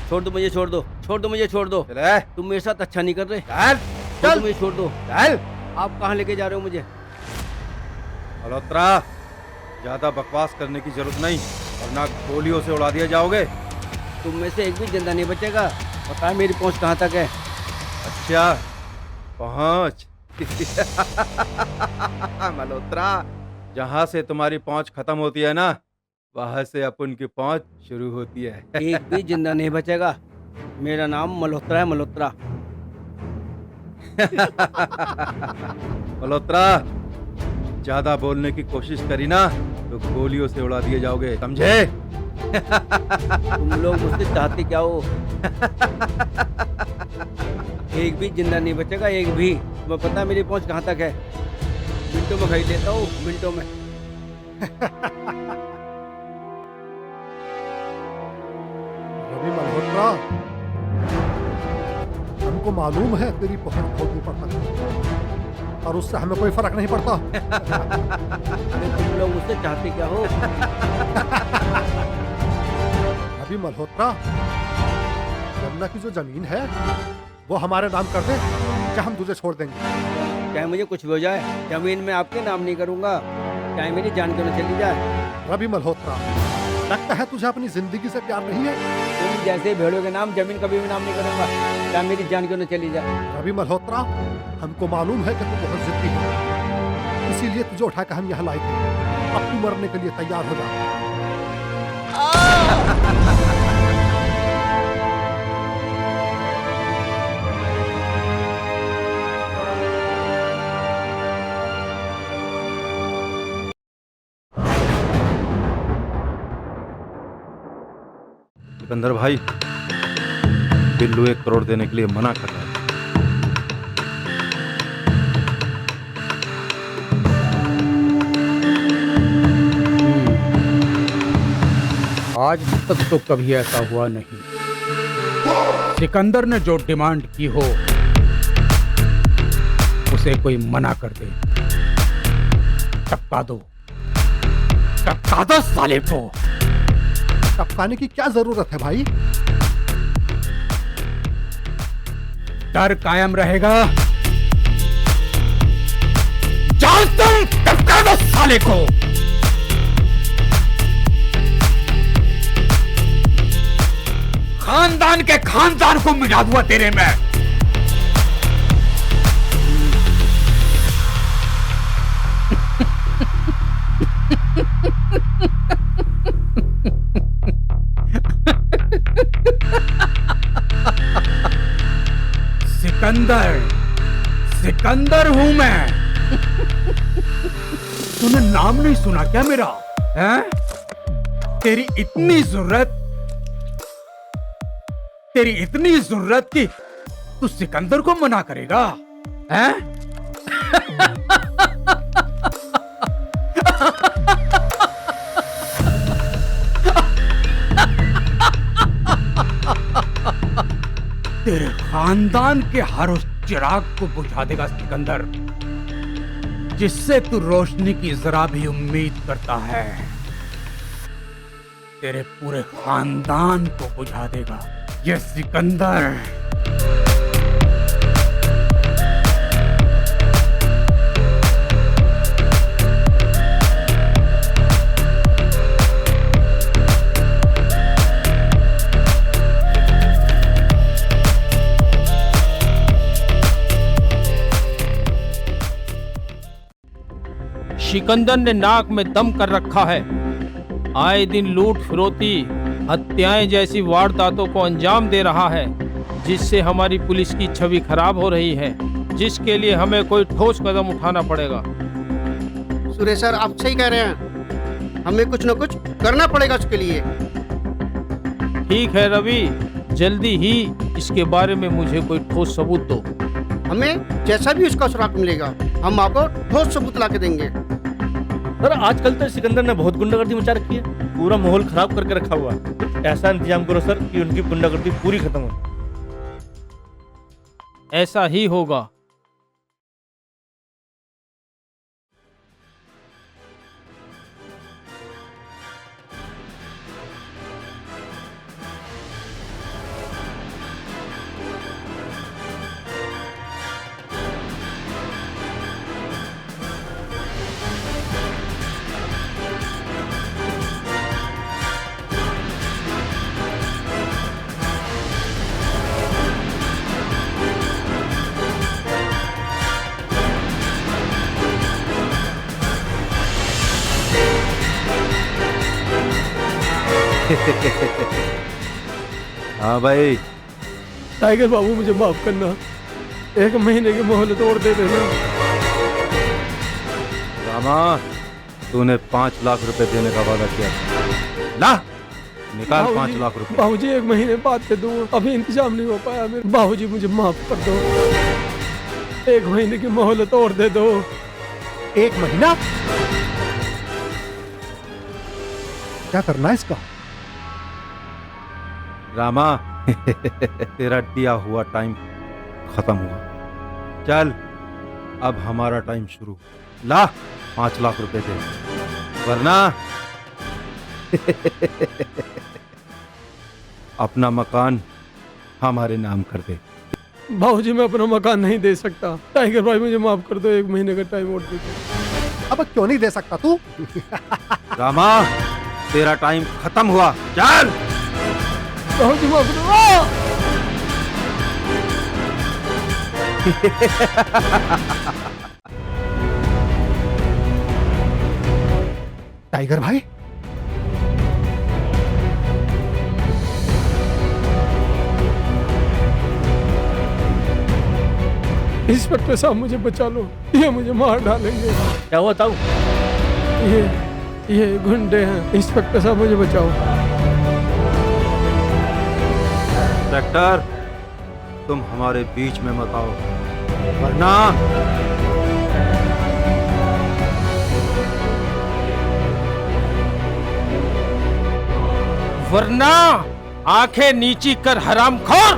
छोड़ दो मुझे, छोड़ दो, छोड़ दो मुझे, छोड़ दो। चले तुम मेरे साथ अच्छा नहीं कर रहे। चल छोड़ दो चल मुझे, छोड़ दो। चल। आप कहाँ लेके जा रहे हो मुझे? मल्होत्रा, ज्यादा बकवास करने की जरूरत नहीं, वरना गोलियों से उड़ा दिए जाओगे। तुम में से एक भी जिंदा नहीं बचेगा। पता है मेरी पहुंच कहाँ तक है? अच्छा, पहुंच। मल्होत्रा, जहां से तुम्हारी पहुंच खत्म होती है ना, वहां से अपन की पहुंच शुरू होती है। एक भी जिंदा नहीं बचेगा। मेरा नाम मल्होत्रा है, मल्होत्रा। मल्होत्रा, ज्यादा बोलने की कोशिश करी ना तो गोलियों से उड़ा दिए जाओगे, समझे? तुम लोग मुझसे चाहते क्या हो? एक भी जिंदा नहीं बचेगा, एक भी। तुम्हें पता है मेरी पहुंच कहाँ तक है? मिनटों में खरीद लेता हूँ, मिनटों में। रवि मल्होत्रा, हमको मालूम है तेरी पहुंच बहुत ऊपर तक है, और उससे हमें कोई फर्क नहीं पड़ता। अरे तुम लोग मुझसे चाहते क्या हो? रवि मल्होत्रा, यमुना की जो जमीन है वो हमारे नाम कर दे, क्या हम तुझे छोड़ देंगे। चाहे मुझे कुछ भी हो जाए, जमीन में आपके नाम नहीं करूंगा, चाहे मेरी जान क्यों न चली जाए। रवि मल्होत्रा, लगता है तुझे अपनी जिंदगी से प्यार नहीं है। तुम जैसे भेड़ों के नाम जमीन कभी भी नाम नहीं करूंगा, चाहे मेरी जान क्यों न चली जाए। रवि मल्होत्रा, हमको मालूम है कि तू बहुत जिद्दी है, इसीलिए तुझे उठा कर हम यहाँ लाए थे। अब तू मरने के लिए तैयार हो जा। सिकंदर भाई, बिल्लू 1 करोड़ देने के लिए मना कर रहा है। आज तक तो कभी ऐसा हुआ नहीं। सिकंदर ने जो डिमांड की हो उसे कोई मना कर दे। टपका दो, टपका दो साले को। टपकाने की क्या जरूरत है भाई? डर कायम रहेगा। जाओ तुम, टपका दो साले को। खानदान के खानदान को मिटा दूंगा तेरे में। सिकंदर, सिकंदर हूं मैं। तूने नाम नहीं सुना क्या मेरा? हैं? तेरी इतनी जरूरत कि तू सिकंदर को मना करेगा? हैं? तेरे खानदान के हर उस चिराग को बुझा देगा सिकंदर, जिससे तू रोशनी की जरा भी उम्मीद करता है। तेरे पूरे खानदान को बुझा देगा ये सिकंदर। सिकंदर ने नाक में दम कर रखा है। आए दिन लूट फिरौती, हत्याएं जैसी वारदातों को अंजाम दे रहा है, जिससे हमारी पुलिस की छवि खराब हो रही है, जिसके लिए हमें कोई ठोस कदम उठाना पड़ेगा। सुरेश सर, आप सही कह रहे हैं, हमें कुछ न कुछ करना पड़ेगा उसके लिए। ठीक है रवि, जल्दी ही इसके बारे में मुझे कोई ठोस सबूत दो। हमें जैसा भी उसका सुराग मिलेगा, हम आपको ठोस सबूत ला के देंगे। सर, आजकल तो सिकंदर ने बहुत गुंडागर्दी मचा रखी है, पूरा माहौल खराब करके रखा हुआ है। ऐसा इंतजाम करो सर कि उनकी गुंडागर्दी पूरी खत्म हो। ऐसा ही होगा। हाँ भाई, टाइगर बाबू मुझे माफ करना, 1 महीने की मोहलत और दे देना। रामा, तूने 5 लाख रुपए देने का वादा किया था। ला, निकाल 5 लाख रुपए। बाबूजी 1 महीने बाद दे दूंगा, अभी इंतजाम नहीं हो पाया मेरे। बाबूजी मुझे माफ कर दो, 1 महीने की मोहलत और दे दो। 1 महीना? क्या करना है इसका? रामा, तेरा दिया हुआ टाइम खत्म हुआ। चल, अब हमारा टाइम शुरू। ला, 5 लाख रुपए दे, वरना अपना मकान हमारे नाम कर दे। बाबूजी मैं अपना मकान नहीं दे सकता, टाइगर भाई मुझे माफ कर दो, 1 महीने का टाइम और दे दो। अब क्यों नहीं दे सकता तू? रामा, तेरा टाइम खत्म हुआ। चल। बाबूजी माफ कर दो। टाइगर भाई, इंस्पेक्टर साहब मुझे बचा लो, ये मुझे मार डालेंगे। क्या हुआ ताऊ? ये गुंडे हैं, इंस्पेक्टर साहब मुझे बचाओ। इंस्पेक्टर, तुम हमारे बीच में मत आओ, वरना वरना आंखें नीची कर हरामखोर।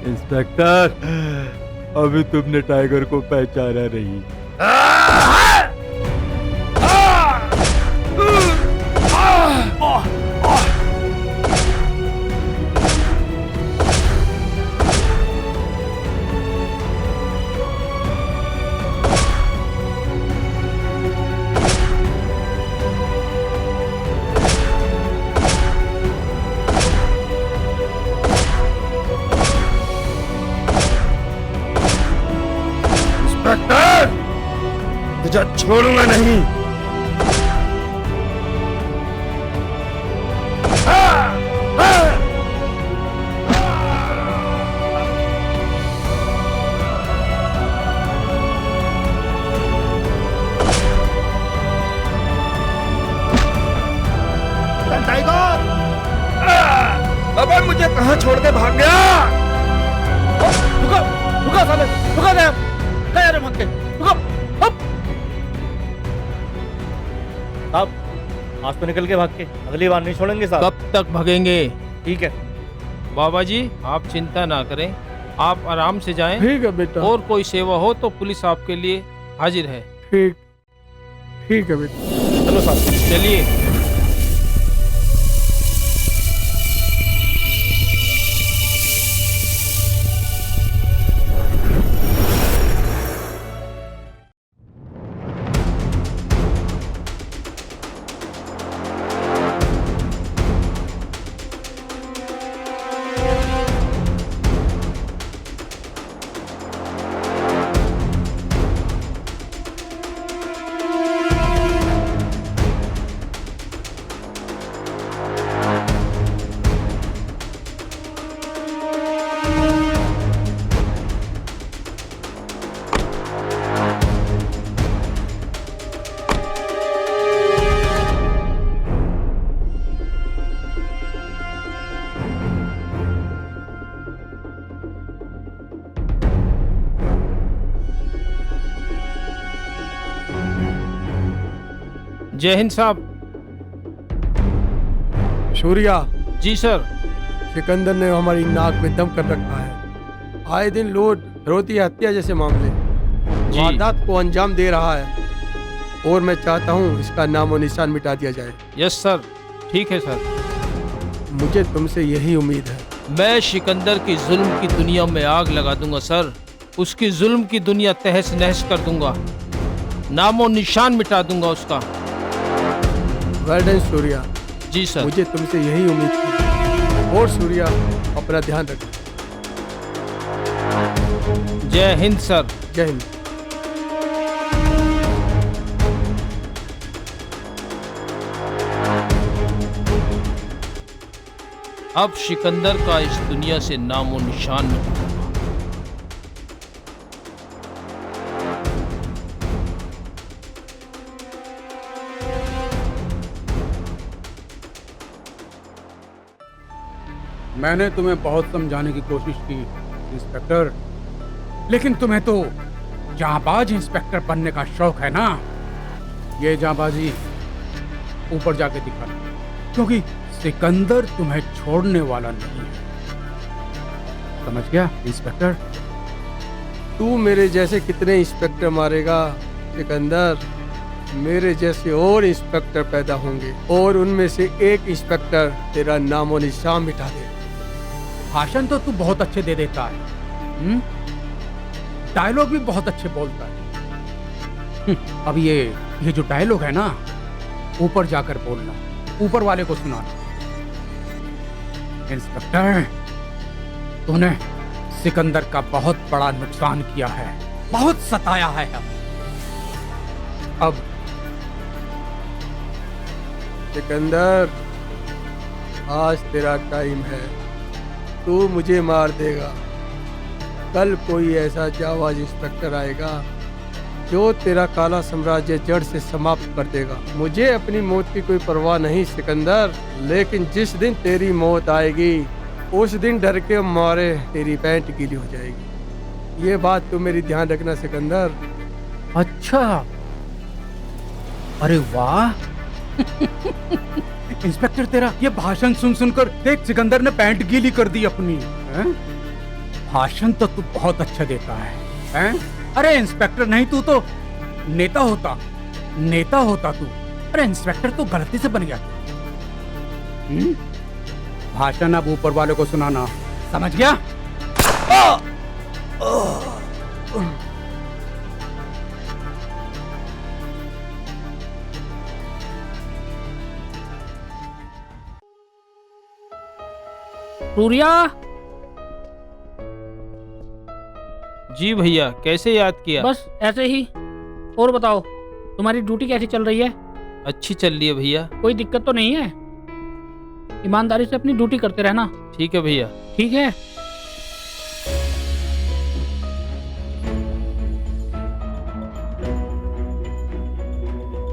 इंस्पेक्टर, अभी तुमने टाइगर को पहचाना नहीं। तुझे छोड़ूंगा नहीं। टाइगर! अबे मुझे कहाँ छोड़ के भाग गया? रुको रुको साले, रुको दे, क्या यार भाग के, रुको। साहब, आज तो निकल के भाग के, अगली बार नहीं छोड़ेंगे साहब। कब तक भगेंगे? ठीक है बाबा जी आप चिंता ना करें, आप आराम से जाएं। ठीक है बेटा। और कोई सेवा हो तो पुलिस आपके लिए हाजिर है। ठीक है बेटा। चलो साहब। चलिए। जय हिंद साहब। सूर्या, जी सर। सिकंदर ने हमारी नाक में दम कर रखा है। आए दिन लूट, फिरौती, हत्या जैसे मामले जी। वारदात को अंजाम दे रहा है और मैं चाहता हूँ इसका नामो निशान मिटा दिया जाए। यस सर, ठीक है सर। मुझे तुमसे यही उम्मीद है। मैं सिकंदर की जुल्म की दुनिया में आग लगा दूंगा सर, उसकी जुल्म की दुनिया तहस नहस कर दूंगा, नामो निशान मिटा दूंगा उसका। Well done Surya. जी सर। मुझे तुमसे यही उम्मीद थी। और सूर्या, अपना ध्यान रखो। जय हिंद सर। जय हिंद। अब सिकंदर का इस दुनिया से नामो निशान नहीं होगा। मैंने तुम्हें बहुत समझाने की कोशिश की इंस्पेक्टर, लेकिन तुम्हें तो जांबाज इंस्पेक्टर बनने का शौक है ना। ये जांबाजी ऊपर जाके दिखाना, क्योंकि सिकंदर तुम्हें छोड़ने वाला नहीं है। समझ गया इंस्पेक्टर? तू मेरे जैसे कितने इंस्पेक्टर मारेगा सिकंदर? मेरे जैसे और इंस्पेक्टर पैदा होंगे और उनमें से एक इंस्पेक्टर तेरा नामो निशान मिटा दे। भाषण तो तू बहुत अच्छे दे देता है, डायलॉग भी बहुत अच्छे बोलता है। अब ये जो डायलॉग है ना, ऊपर जाकर बोलना, ऊपर वाले को सुनाना। इंस्पेक्टर, तूने सिकंदर का बहुत बड़ा नुकसान किया है, बहुत सताया है। अब सिकंदर, आज तेरा टाइम है। तू मुझे मार देगा, कल कोई ऐसा जाबाज इंस्पेक्टर आएगा जो तेरा काला साम्राज्य जड़ से समाप्त कर देगा। मुझे अपनी मौत की कोई परवाह नहीं सिकंदर, लेकिन जिस दिन तेरी मौत आएगी उस दिन डर के मारे तेरी पैंट गीली हो जाएगी। ये बात तू मेरी ध्यान रखना सिकंदर। अच्छा, अरे वाह इंस्पेक्टर, तेरा ये भाषण सुन सुनकर देख सिकंदर ने पैंट गीली कर दी अपनी। हैं? भाषण तो तू बहुत अच्छा देता है, हैं? अरे इंस्पेक्टर नहीं, तू तो नेता होता, नेता होता तू। अरे इंस्पेक्टर तो गलती से बन गया। भाषण अब ऊपर वाले को सुनाना, समझ गया? सूर्या, जी भैया, कैसे याद किया? बस ऐसे ही। और बताओ, तुम्हारी ड्यूटी कैसी चल रही है? अच्छी चल रही है भैया। कोई दिक्कत तो नहीं है? ईमानदारी से अपनी ड्यूटी करते रहना। ठीक है भैया। ठीक है।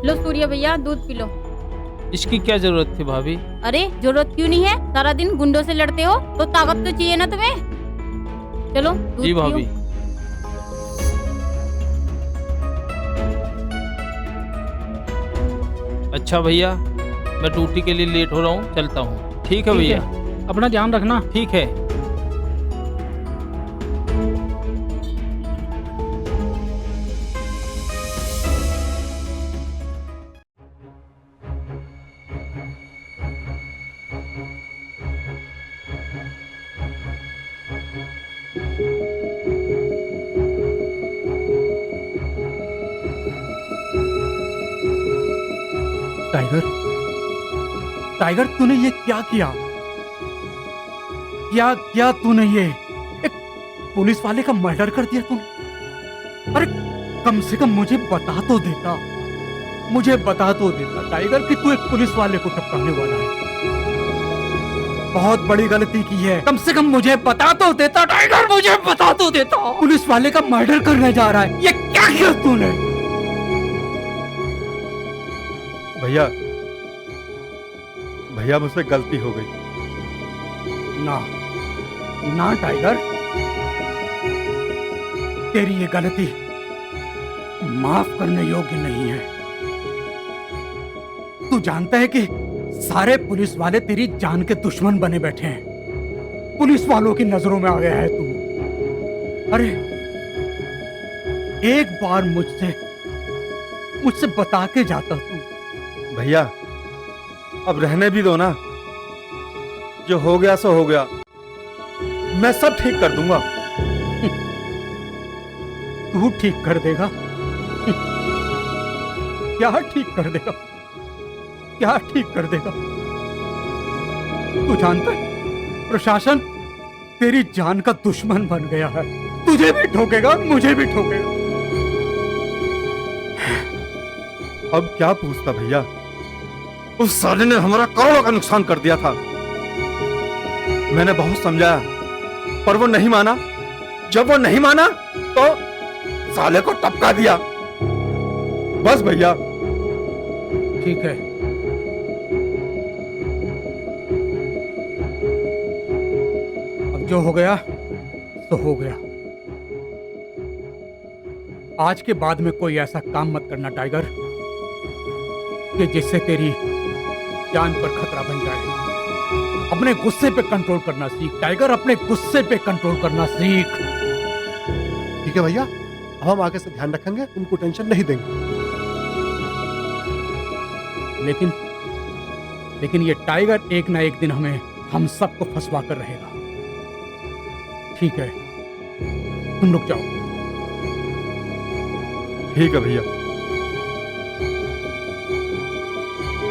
लो सूर्या भैया, दूध पी लो। इसकी क्या जरूरत थी भाभी? अरे जरूरत क्यों नहीं है, सारा दिन गुंडों से लड़ते हो तो ताकत तो चाहिए ना तुम्हें। चलो दूध जी पियो। भाभी। अच्छा भैया, मैं ड्यूटी के लिए लेट हो रहा हूँ, चलता हूँ। ठीक है भैया। अपना ध्यान रखना। ठीक है। टाइगर, टाइगर, तूने ये क्या किया? क्या क्या तूने ये एक पुलिस वाले का मर्डर कर दिया तूने? अरे कम से कम मुझे बता तो देता, मुझे बता तो देता टाइगर कि तू एक पुलिस वाले को टपकाने वाला है। बहुत बड़ी गलती की है, कम से कम मुझे बता तो देता टाइगर, मुझे बता तो देता। पुलिस वाले का मर्डर करने जा रहा है, ये क्या किया तूने? भैया, भैया मुझसे गलती हो गई। ना ना टाइगर, तेरी ये गलती माफ करने योग्य नहीं है। तू जानता है कि सारे पुलिस वाले तेरी जान के दुश्मन बने बैठे हैं, पुलिस वालों की नजरों में आ गया है तू। अरे एक बार मुझसे बता के जाता तू। भैया अब रहने भी दो ना, जो हो गया सो हो गया, मैं सब ठीक कर दूंगा। तू ठीक कर देगा? क्या ठीक कर देगा? क्या ठीक कर देगा? तू जानता है प्रशासन तेरी जान का दुश्मन बन गया है, तुझे भी ठोकेगा, मुझे भी ठोकेगा। अब क्या पूछता भैया, उस साले ने हमारा करोड़ों का नुकसान कर दिया था। मैंने बहुत समझाया, पर वो नहीं माना। जब वो नहीं माना तो साले को टपका दिया। बस भैया। ठीक है, अब जो हो गया तो हो गया। आज के बाद में कोई ऐसा काम मत करना टाइगर कि जिससे तेरी जान पर खतरा बन जाए। अपने गुस्से पे कंट्रोल करना सीख टाइगर, अपने गुस्से पे कंट्रोल करना सीख। ठीक है भैया, अब हम आगे से ध्यान रखेंगे, उनको टेंशन नहीं देंगे। लेकिन ये टाइगर एक ना एक दिन हम सबको फंसवा कर रहेगा। ठीक है, तुम रुक जाओ। ठीक है भैया।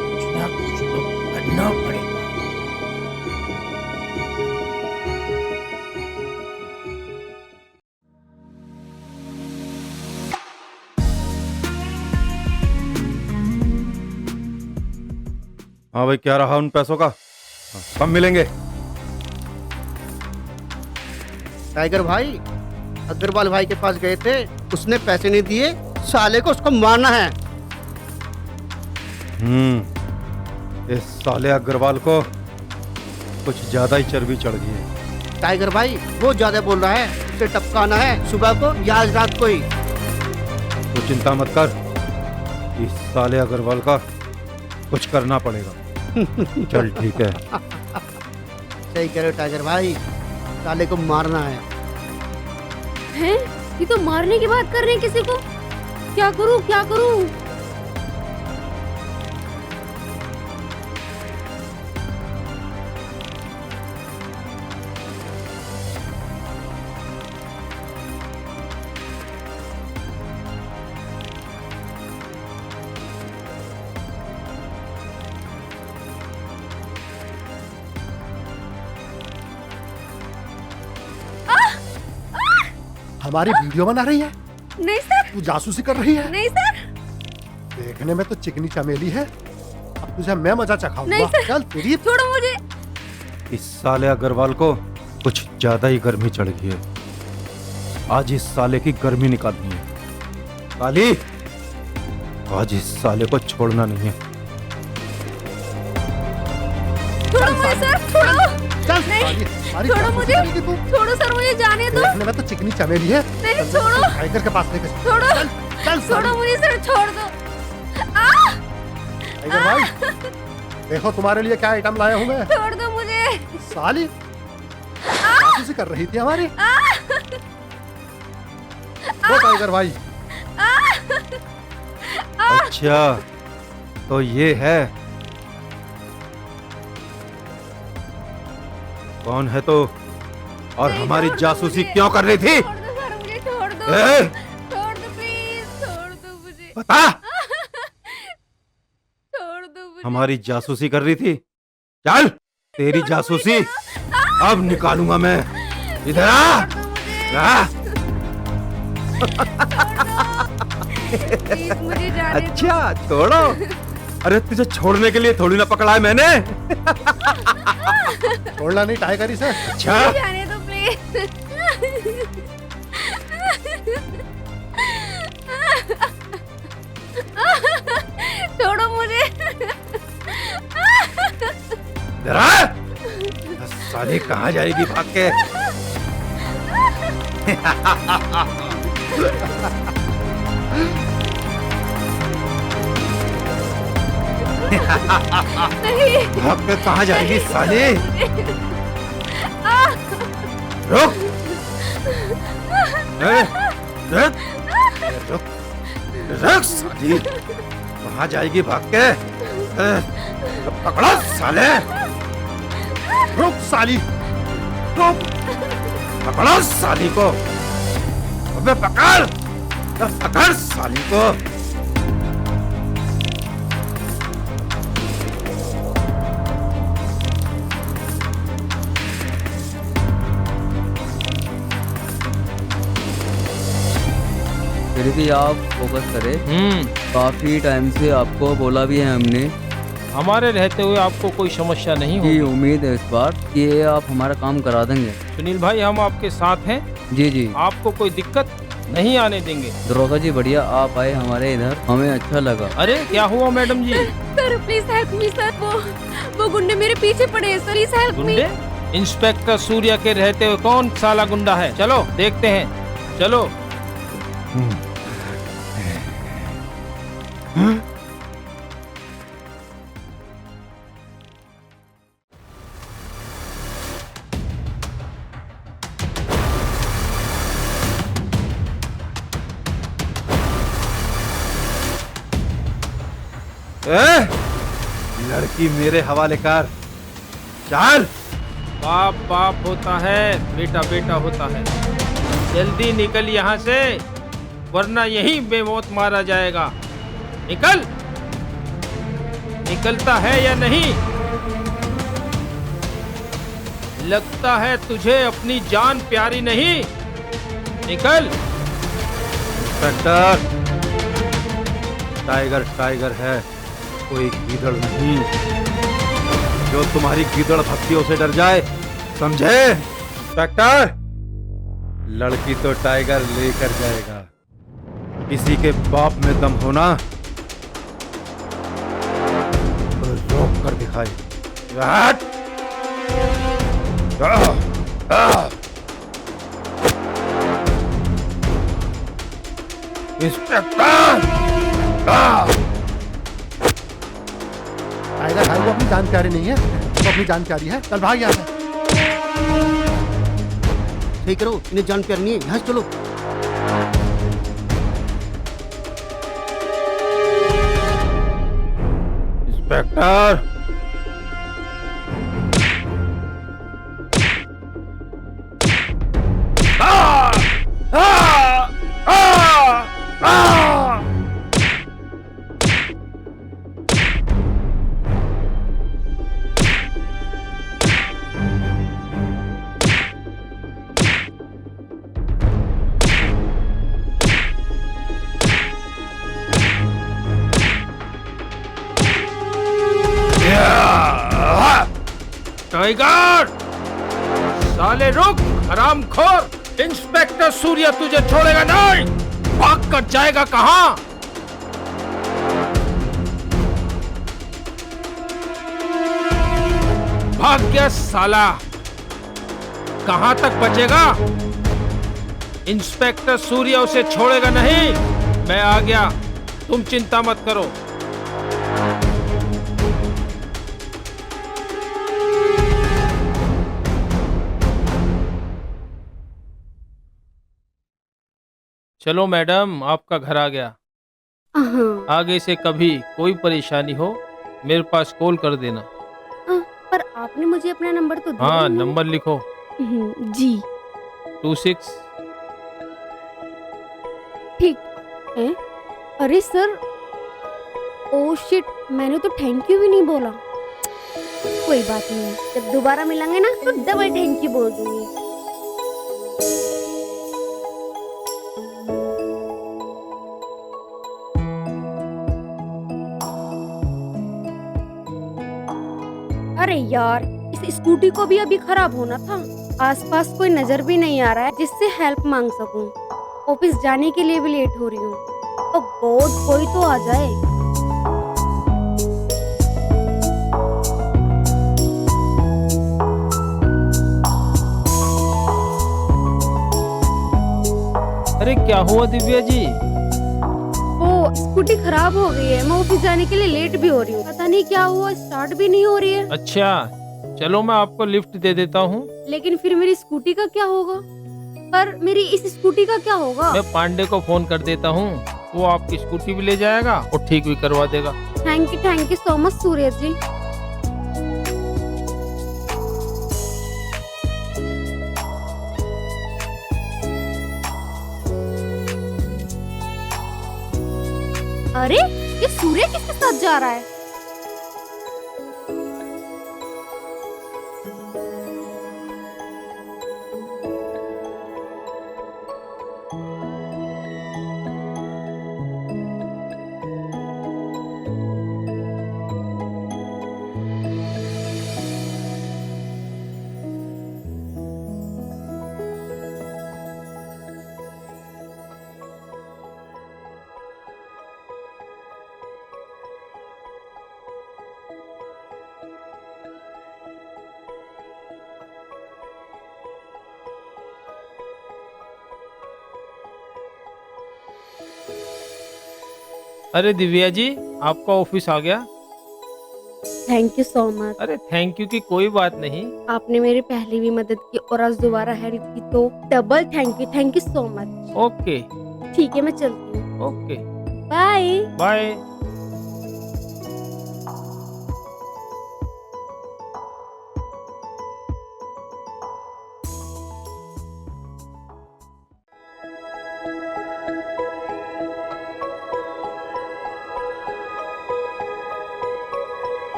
कुछ ना कुछ तो करना पड़ेगा। हाँ भाई, क्या रहा उन पैसों का? कब मिलेंगे? टाइगर भाई अग्रवाल भाई के पास गए थे, उसने पैसे नहीं दिए, साले को उसको मारना है। इस साले अग्रवाल को कुछ ज्यादा ही चर्बी चढ़ गई है। टाइगर भाई वो ज्यादा बोल रहा है, उसे टपकाना है सुबह को या आज रात को ही। तो चिंता मत कर, इस साले अग्रवाल का कुछ करना पड़ेगा। चल ठीक है। सही कह रहे हो टाइगर भाई, साले को मारना है। हैं? ये तो मारने की बात कर रहे हैं किसी को। क्या करूं क्या करूं? हमारी वीडियो बना रही है? नहीं सर। तू जासूसी कर रही है? नहीं सर। देखने में तो चिकनी चमेली है, अब तुझे मैं मजा नहीं चखाऊंगा। सर। चल तेरी। छोड़ो मुझे। इस साले अग्रवाल को कुछ ज्यादा ही गर्मी चढ़ गई है। आज इस साले की गर्मी निकालनी है। काली, आज इस साले को छोड़ना नहीं है। छोड़ो मुझे सर, छोड़ो। चल नहीं, सारी छोड़ो जासूसी मुझे। करेगी तू। छोड़ो सर, मुझे जाने दो। देखने में तो चिकनी चमेली है। नहीं, चल, छोड़ो। टाइगर के पास लेके छोड़ो। चल, चल छोड़ो मुझे सर, छोड़ दो। टाइगर भाई, देखो तुम्हारे लिए क्या आइटम लाया हूँ मैं। छोड़ दो मुझे। साली जासूसी कर रही थी हमारी। वो टाइगर भाई। अच्छा, तो ये है। कौन है तो, और हमारी जासूसी क्यों कर रही थी? छोड़ दो सर, मुझे छोड़ दो। ए? छोड़ दो प्लीज, छोड़ दो मुझे। बता। छोड़ दो मुझे। हमारी जासूसी कर रही थी? चल, तेरी जासूसी अब निकालूंगा मैं। इधर आ। प्लीज मुझे जाने दो। अच्छा, छोड़ो। अरे तुझे छोड़ने के लिए थोड़ी ना पकड़ा है मैंने। छोड़ना नहीं टाइगर इसे। अच्छा, जाने दो प्लीज। छोड़ो मुझे। जरा साली कहाँ जाएगी भाग के? नहीं। भाग के कहाँ जाएगी साली? रुक। रुक। रुक। रुक साली, कहाँ जाएगी भाग के? पकड़ो साले। रुक साली। रुक। पकड़ो साली को। अबे पकड़। पकड़ साली को। फिर भी आप फोकस करें। काफी टाइम से आपको बोला भी है हमने हमारे रहते हुए आपको कोई समस्या नहीं जी होगी। उम्मीद है इस बार कि ये आप हमारा काम करा देंगे। सुनील भाई, हम आपके साथ हैं, जी जी आपको कोई दिक्कत नहीं आने देंगे। दरोगा जी बढ़िया आप आए हमारे इधर, हमें अच्छा लगा। अरे क्या हुआ madam ji? Sir please help me sir, वो गुंडे मेरे पीछे पड़े हैं सर, प्लीज हेल्प मी। गुंडे? इंस्पेक्टर सूर्या के रहते हुए कौन साला गुंडा है? चलो देखते हैं, चलो। लड़की मेरे हवाले कर। चल। बाप बाप होता है, बेटा बेटा होता है। जल्दी निकल यहाँ से, वरना यहीं बेमौत मारा जाएगा। निकल। निकलता है या नहीं? लगता है तुझे अपनी जान प्यारी नहीं। निकल। इंस्पेक्टर, टाइगर टाइगर है, कोई गीदड़ नहीं जो तुम्हारी गीदड़ भक्तियों से डर जाए, समझे? इंस्पेक्टर, लड़की तो टाइगर लेकर जाएगा। किसी के बाप में दम होना तो रोक कर दिखाई। हट! इंस्पेक्टर! टाइगर भाई वो अपनी जानकारी नहीं है, वो अपनी जानकारी है। चल भाग यहाँ से। सही करो, इन्हें जान प्यार नहीं है, यहाँ से चलो। इंस्पेक्टर, टाइगर, साले रुक, हरामखोर। इंस्पेक्टर सूर्या तुझे छोड़ेगा नहीं। भाग कर जाएगा कहां? भाग गया साला। कहां तक बचेगा? इंस्पेक्टर सूर्या उसे छोड़ेगा नहीं। मैं आ गया, तुम चिंता मत करो। चलो मैडम, आपका घर आ गया। आगे से कभी कोई परेशानी हो मेरे पास कॉल कर देना। पर आपने मुझे अपना नंबर तो दिया हाँ, नहीं। नंबर लिखो। जी 26। ठीक है। अरे सर, ओ शिट, मैंने तो थैंक यू भी नहीं बोला। कोई बात नहीं, जब दोबारा मिलेंगे ना तो डबल थैंक यू बोल दूंगी। अरे यार, इस स्कूटी को भी अभी खराब होना था। आसपास कोई नजर भी नहीं आ रहा है जिससे हेल्प मांग सकूं। ऑफिस जाने के लिए भी लेट हो रही हूँ। ओ गॉड, कोई तो आ जाए। अरे क्या हुआ दिव्या जी? वो स्कूटी खराब हो गई है, मैं ऑफिस जाने के लिए लेट भी हो रही हूँ। पता नहीं क्या हुआ, स्टार्ट भी नहीं हो रही है। अच्छा, चलो मैं आपको लिफ्ट दे देता हूँ। लेकिन फिर मेरी स्कूटी का क्या होगा? पर मेरी इस स्कूटी का क्या होगा? मैं पांडे को फोन कर देता हूँ, वो आपकी स्कूटी भी ले जाएगा और ठीक भी करवा देगा। थैंक यू सो मच सूर्य जी। अरे ये सूर्य किसके साथ जा रहा है? अरे दिव्या जी, आपका ऑफिस आ गया। Thank you so much. अरे थैंक यू की कोई बात नहीं। आपने मेरी पहले भी मदद की और आज दोबारा हेल्प की तो double thank you so much. Okay ठीक है, मैं चलती हूँ। Okay bye bye.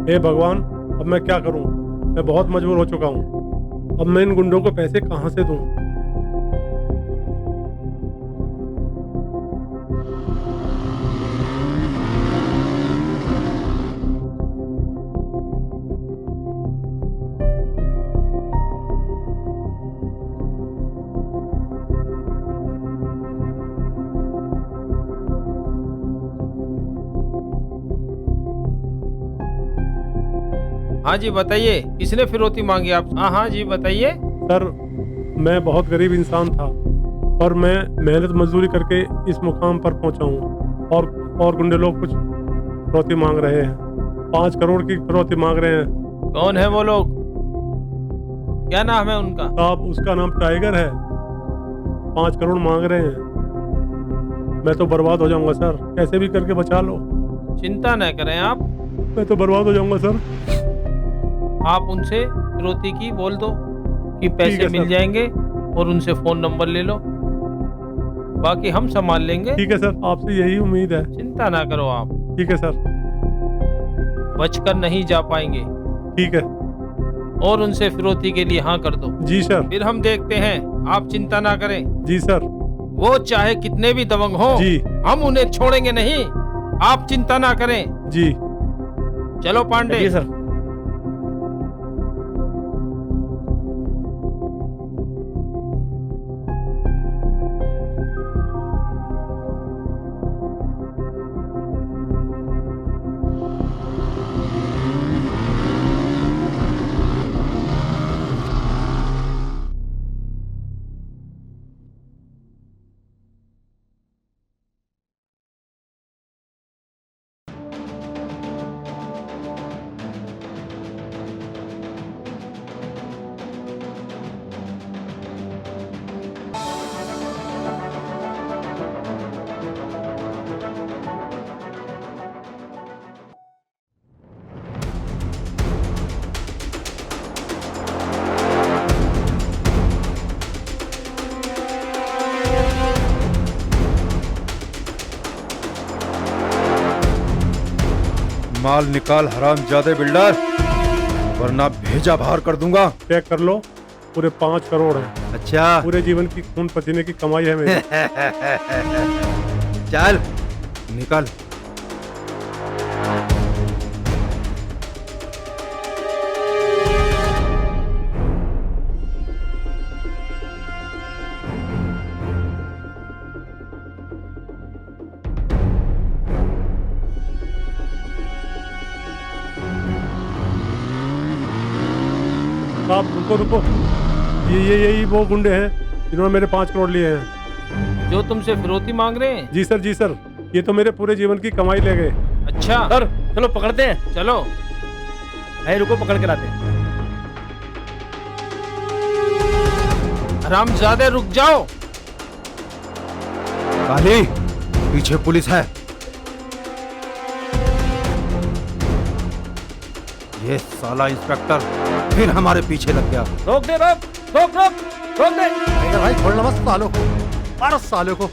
हे भगवान, अब मैं क्या करूं? मैं बहुत मजबूर हो चुका हूं। अब मैं इन गुंडों को पैसे कहां से दूं? हाँ जी बताइए, किसने फिरौती मांगी आप? हाँ हाँ जी बताइए। सर, मैं बहुत गरीब इंसान था और मैं मेहनत मजदूरी करके इस मुकाम पर पहुंचा हूं और गुंडे लोग कुछ फिरौती मांग रहे हैं। 5 करोड़ की फिरौती मांग रहे हैं। कौन है वो लोग? क्या नाम है उनका? साहब, उसका नाम टाइगर है। 5 करोड़ मांग रहे हैं। मैं तो बर्बाद हो जाऊंगा सर, कैसे भी करके बचा लो। चिंता न करें आप, मैं तो बर्बाद हो जाऊंगा सर। आप उनसे फिरौती की बोल दो कि ठीक पैसे है मिल सर। जाएंगे और उनसे फोन नंबर ले लो, बाकी हम संभाल लेंगे। ठीक है सर, आपसे यही उम्मीद है। चिंता ना करो आप, ठीक है सर। बचकर नहीं जा पाएंगे। ठीक है और उनसे फिरौती के लिए हाँ कर दो। जी सर। फिर हम देखते हैं, आप चिंता ना करें। जी सर। वो चाहे कितने भी दबंग हो, जी। हम उन्हें छोड़ेंगे नहीं। आप चिंता ना करें। जी। चलो पांडे। जी सर। माल निकाल हरामजादे बिल्डर, वरना भेजा बाहर कर दूंगा। चेक कर लो, पूरे 5 करोड़ है। अच्छा, पूरे जीवन की खून पसीने की कमाई है मेरी। चल निकल। आप रुको रुको, यही वो गुंडे हैं जिन्होंने मेरे 5 करोड़ लिए हैं। जो तुमसे फिरौती मांग रहे हैं? जी सर, जी सर। ये तो मेरे पूरे जीवन की कमाई ले गए। अच्छा सर, चलो पकड़ते हैं। चलो। भाई रुको, पकड़ के लाते हैं। हरामजादे रुक जाओ। काली, पीछे पुलिस है। ये साला इंस्पेक्टर फिर हमारे पीछे लग गया। रोक दे, रोक रोक रोक रोक दे। टाइगर भाई, छोड़ना मत सालों को, मारो सालों को।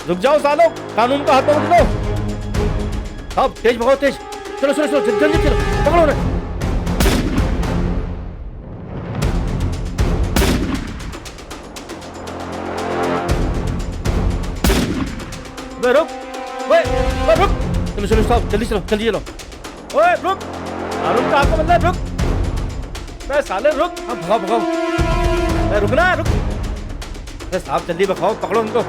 रुक जाओ सालो, कानून का हाथ पकड़ लो। अब तेज भगाओ, तेज। चलो चलो चलो, जल्दी चलो, पकड़ो उन्हें। वे रुक, वे रुक। चलो चलो साहब, जल्दी चलो, जल्दी चलो। ओए रुक, कानून का हाथ पकड़ ले, रुक। वे साले रुक, अब भगाओ भगाओ। वे रुकना, रुक। वे साहब जल्दी भगाओ, पकड़ो उनको।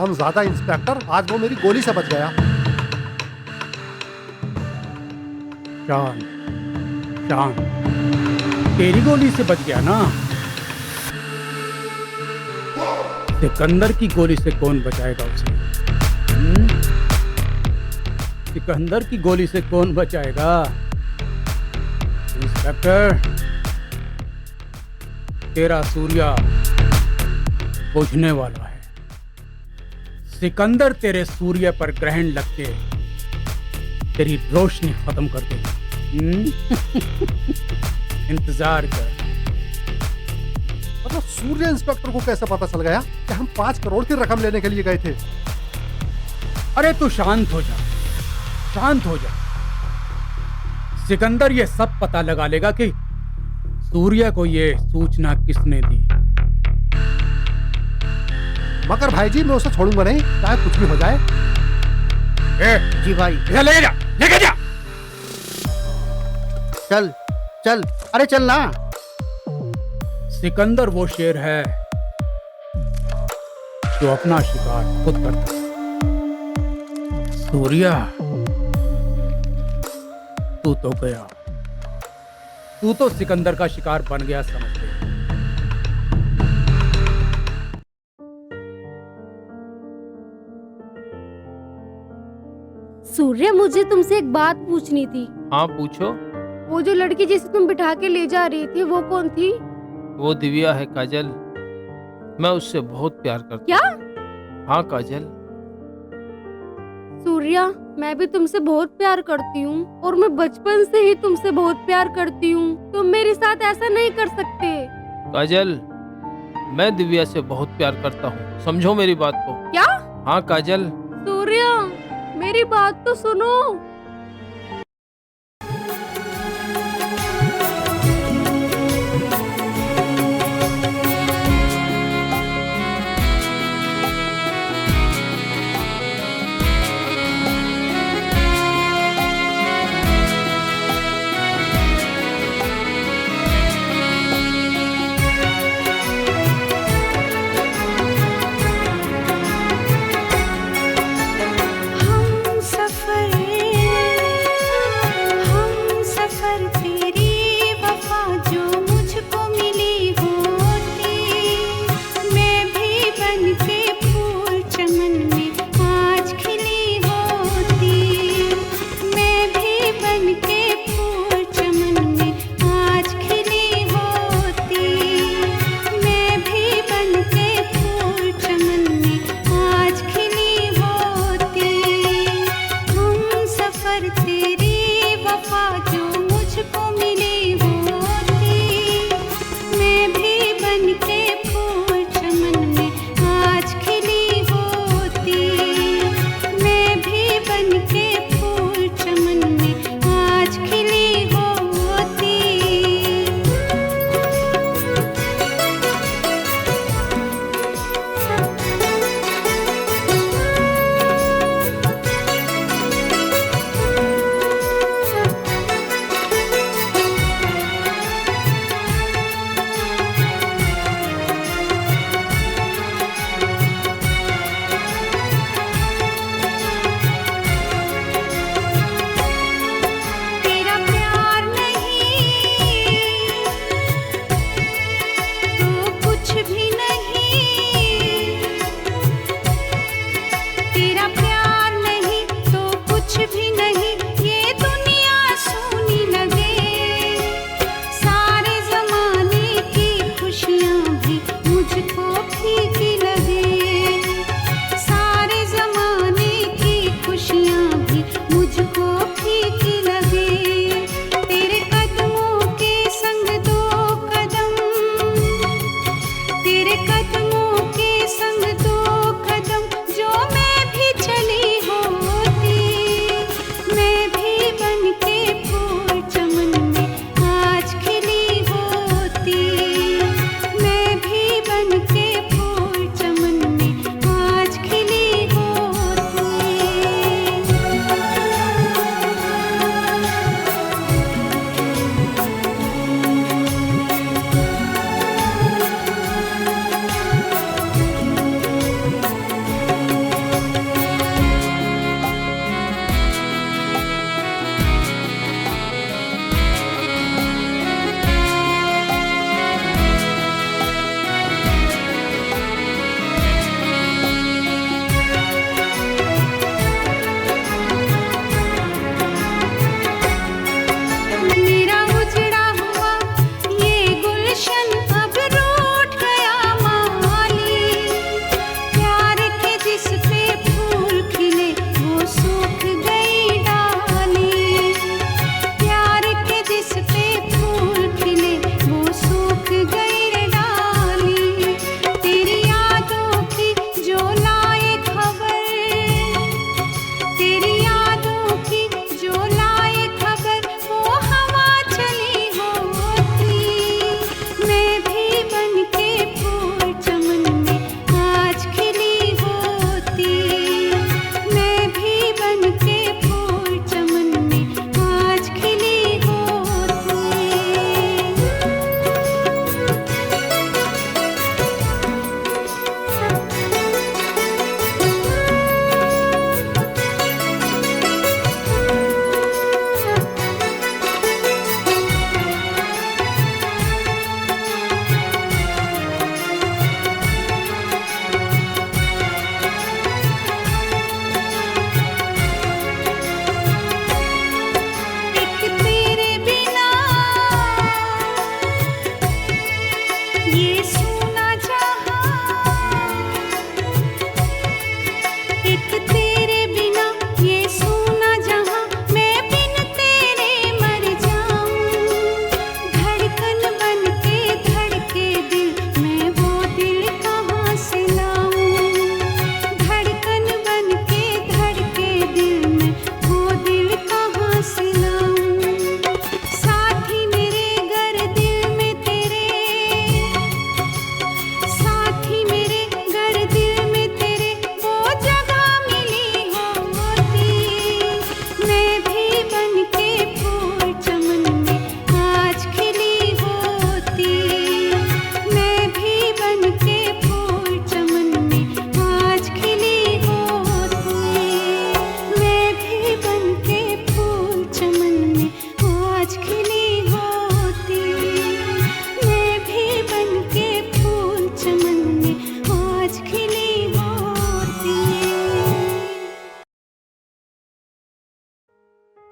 हम ज्यादा इंस्पेक्टर, आज वो मेरी गोली से बच गया। शान, शान, तेरी गोली से बच गया ना? सिकंदर की गोली से कौन बचाएगा उसे? सिकंदर की गोली से कौन बचाएगा? इंस्पेक्टर, तेरा सूर्या बुझने वाला है। सिकंदर तेरे सूर्य पर ग्रहण लगते तेरी रोशनी खत्म कर देगी। इंतजार कर। मतलब सूर्य इंस्पेक्टर को कैसे पता चल गया कि हम 5 करोड़ की रकम लेने के लिए गए थे? अरे तू शांत हो जा, शांत हो जा। सिकंदर ये सब पता लगा लेगा कि सूर्य को ये सूचना किसने दी। मगर भाई जी मैं उसे छोड़ूंगा नहीं, चाहे कुछ भी हो जाए। जी भाई, लेके जा, लेके जा। चल चल, अरे चल ना। सिकंदर वो शेर है जो अपना शिकार खुद करता है। सूर्या, तू तो गया, तू तो सिकंदर का शिकार बन गया समझ ले। सूर्य, मुझे तुमसे एक बात पूछनी थी। हाँ पूछो। वो जो लड़की जिसे तुम बिठा के ले जा रही थी वो कौन थी? वो दिव्या है काजल, मैं उससे बहुत प्यार करता क्या? हूँ। हाँ काजल। सूर्या, मैं भी तुमसे बहुत प्यार करती हूँ और मैं बचपन से ही तुमसे बहुत प्यार करती हूँ। तुम मेरे साथ ऐसा नहीं कर सकते। काजल, मैं दिव्या से बहुत प्यार करता हूँ, समझो मेरी बात को। क्या? हाँ काजल। सूर्या, मेरी बात तो सुनो। हम सफर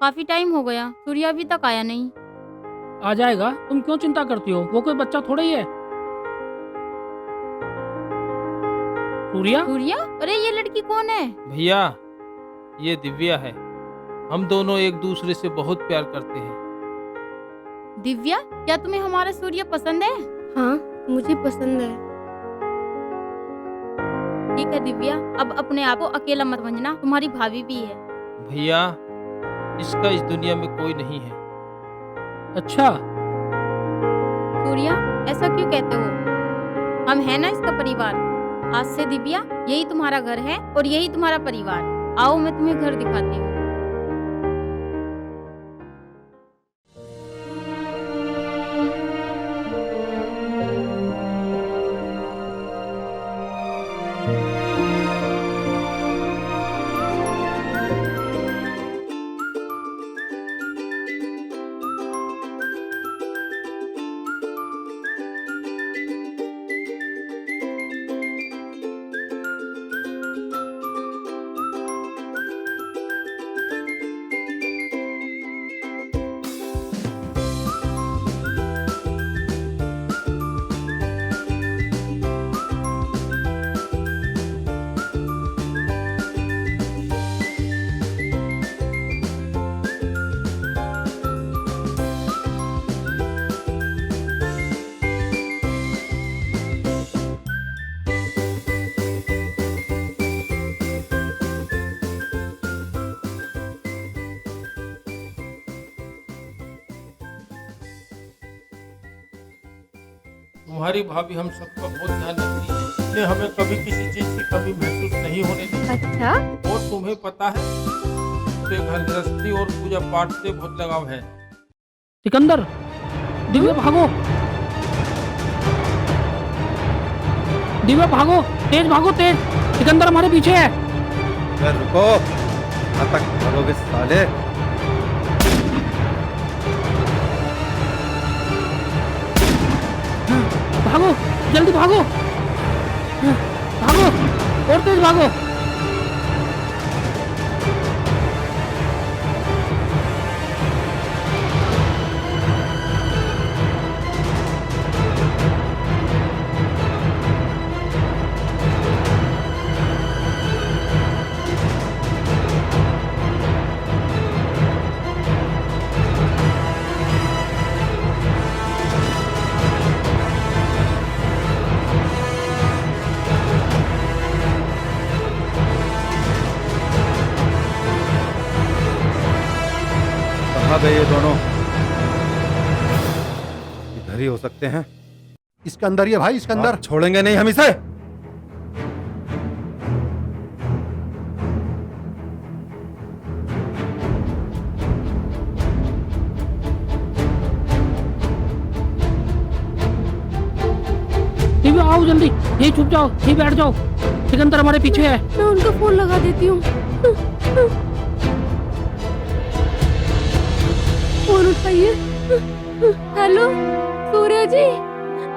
काफी टाइम हो गया, सूर्य अभी तक आया नहीं। आ जाएगा, तुम क्यों चिंता करती हो? वो कोई बच्चा थोड़ा ही है। सूर्या? सूर्या? अरे ये लड़की कौन है? भैया, ये दिव्या है। हम दोनों एक दूसरे से बहुत प्यार करते हैं। दिव्या, क्या तुम्हें हमारा सूर्य पसंद है? हाँ, मुझे पसंद है। ठीक है दिव्या, अब अपने आप को अकेला मत समझना, तुम्हारी भाभी भी है। भैया, इसका इस दुनिया में कोई नहीं है। अच्छा, सूर्या, ऐसा क्यों कहते हो? हम है ना इसका परिवार। आज से दिव्या, यही तुम्हारा घर है और यही तुम्हारा परिवार। आओ, मैं तुम्हें घर दिखाती हूँ। तुम्हारी भाभी हम सबका बहुत ध्यान रखती है, इसलिए हमें कभी किसी चीज की कमी महसूस नहीं होने दी। अच्छा? और तुम्हें पता है, उसे घर गृहस्थी और पूजा पाठ से बहुत लगाव है। सिकंदर, दिव्या भागो, दिव्या भागो, तेज भागो तेज। सिकंदर हमारे पीछे है। अरे रुको, कहाँ तक भागोगे साले? भागो, जल्दी भागो, भागो और तेज भागो। कहाँ गए ये दोनों? इधर ही हो सकते हैं। इसके अंदर ही है भाई, इसके अंदर। छोड़ेंगे नहीं हम इसे। दिव्या आओ जल्दी, यही छुप जाओ, यही बैठ जाओ। सिकंदर हमारे पीछे है। मैं उनका फोन लगा देती हूँ। फोन उठाइए। हेलो सूर्य जी,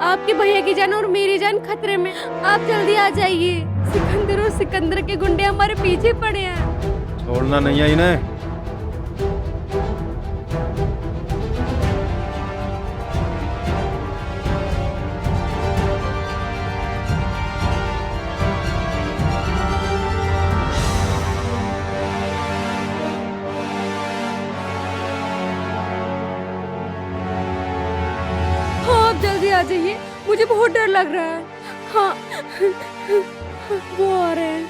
आपके भैया की जान और मेरी जान खतरे में, आप जल्दी आ जाइए। सिकंदर और सिकंदर के गुंडे हमारे पीछे पड़े हैं। छोड़ना नहीं है इन्हें। आ जाइए, मुझे बहुत डर लग रहा है। हाँ, वो आ रहे हैं।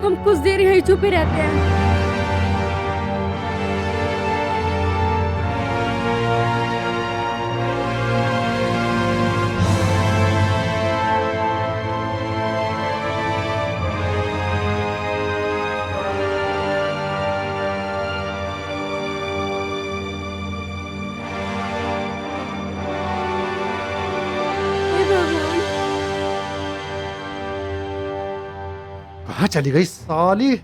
हम कुछ देर यहीं छुपे रहते हैं। कहाँ चली गई साली?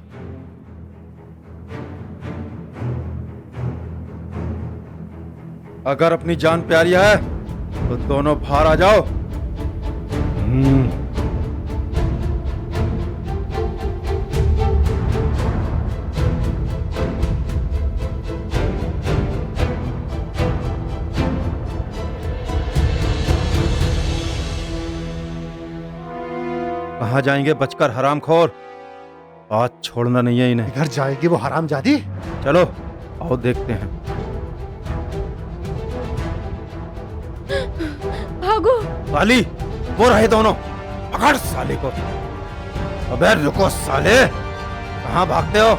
अगर अपनी जान प्यारी है तो दोनों बाहर आ जाओ। कहाँ जाएंगे बचकर हरामखोर? आज छोड़ना नहीं है इन्हें। घर जाएगी वो हरामजादी। चलो आओ देखते हैं। भागो। काली, वो रहे दोनों, पकड़ साले को। अबे रुको साले, कहाँ भागते हो?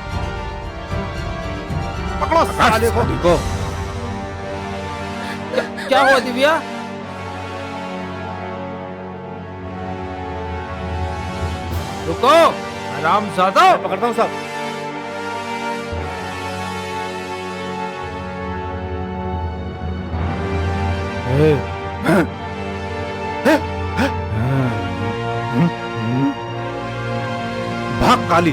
पकड़ो साले को। क्या हुआ दिव्या? रुको हरामजादा। पकड़ता हूँ साहब। भाग काली।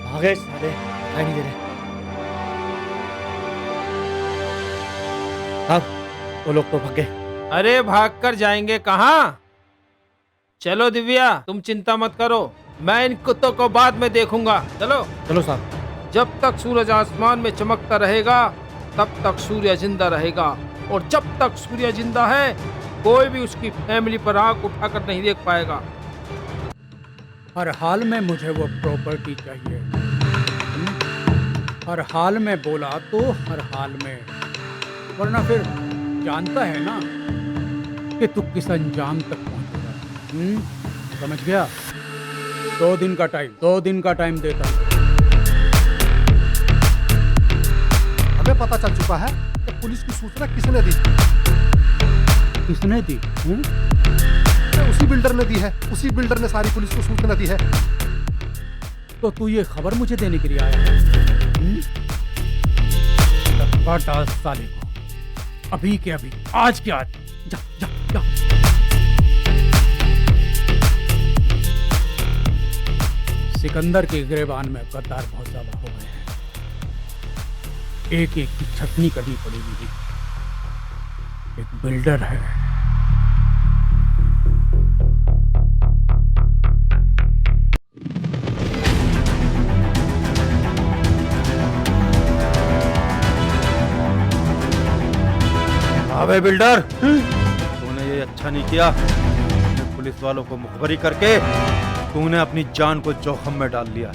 भागे साले, दिखाई नहीं दे रहे। साहब वो लोग तो भाग गए। अरे भागकर जाएंगे कहाँ? चलो दिव्या, तुम चिंता मत करो, मैं इन कुत्तों को बाद में देखूंगा। चलो चलो साहब। जब तक सूरज आसमान में चमकता रहेगा तब तक सूर्य जिंदा रहेगा, और जब तक सूर्य जिंदा है कोई भी उसकी फैमिली पर आंख उठाकर नहीं देख पाएगा। हर हाल में मुझे वो प्रॉपर्टी चाहिए। हर हाल में बोला तो हर हाल में, वरना फिर जानता है ना कि तू किस अंजाम तक पहुंचेगा। समझ गया? 2 दिन का टाइम, 2 दिन का टाइम देता हूं। हमें पता चल चुका है कि पुलिस की सूचना किसने दी। किसने दी? उसी बिल्डर ने दी है, उसी बिल्डर ने सारी पुलिस को सूचना दी है। तो तू ये खबर मुझे देने के लिए आया है? डाल साले को, अभी के अभी, आज के आज। जा जा जा। सिकंदर के गिरेबान में गद्दार बहुत ज्यादा हो गए हैं। एक एक की छटनी करनी पड़ेगी। एक बिल्डर है, अबे बिल्डर, तूने ये अच्छा नहीं किया। पुलिस वालों को मुखबरी करके तूने अपनी जान को जोखिम में डाल लिया है,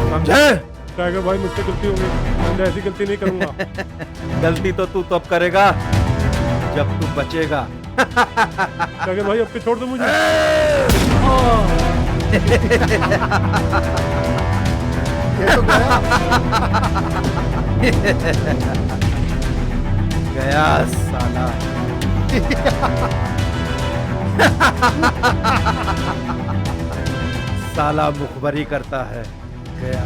समझे? टाइगर भाई मुझसे गलती हो गई, मैं ऐसी गलती नहीं करूंगा। गलती तो तू तब करेगा जब तू बचेगा। टाइगर भाई अब के छोड़ दो मुझे। ये तो गया साला। साला मुखबरी करता है, गया।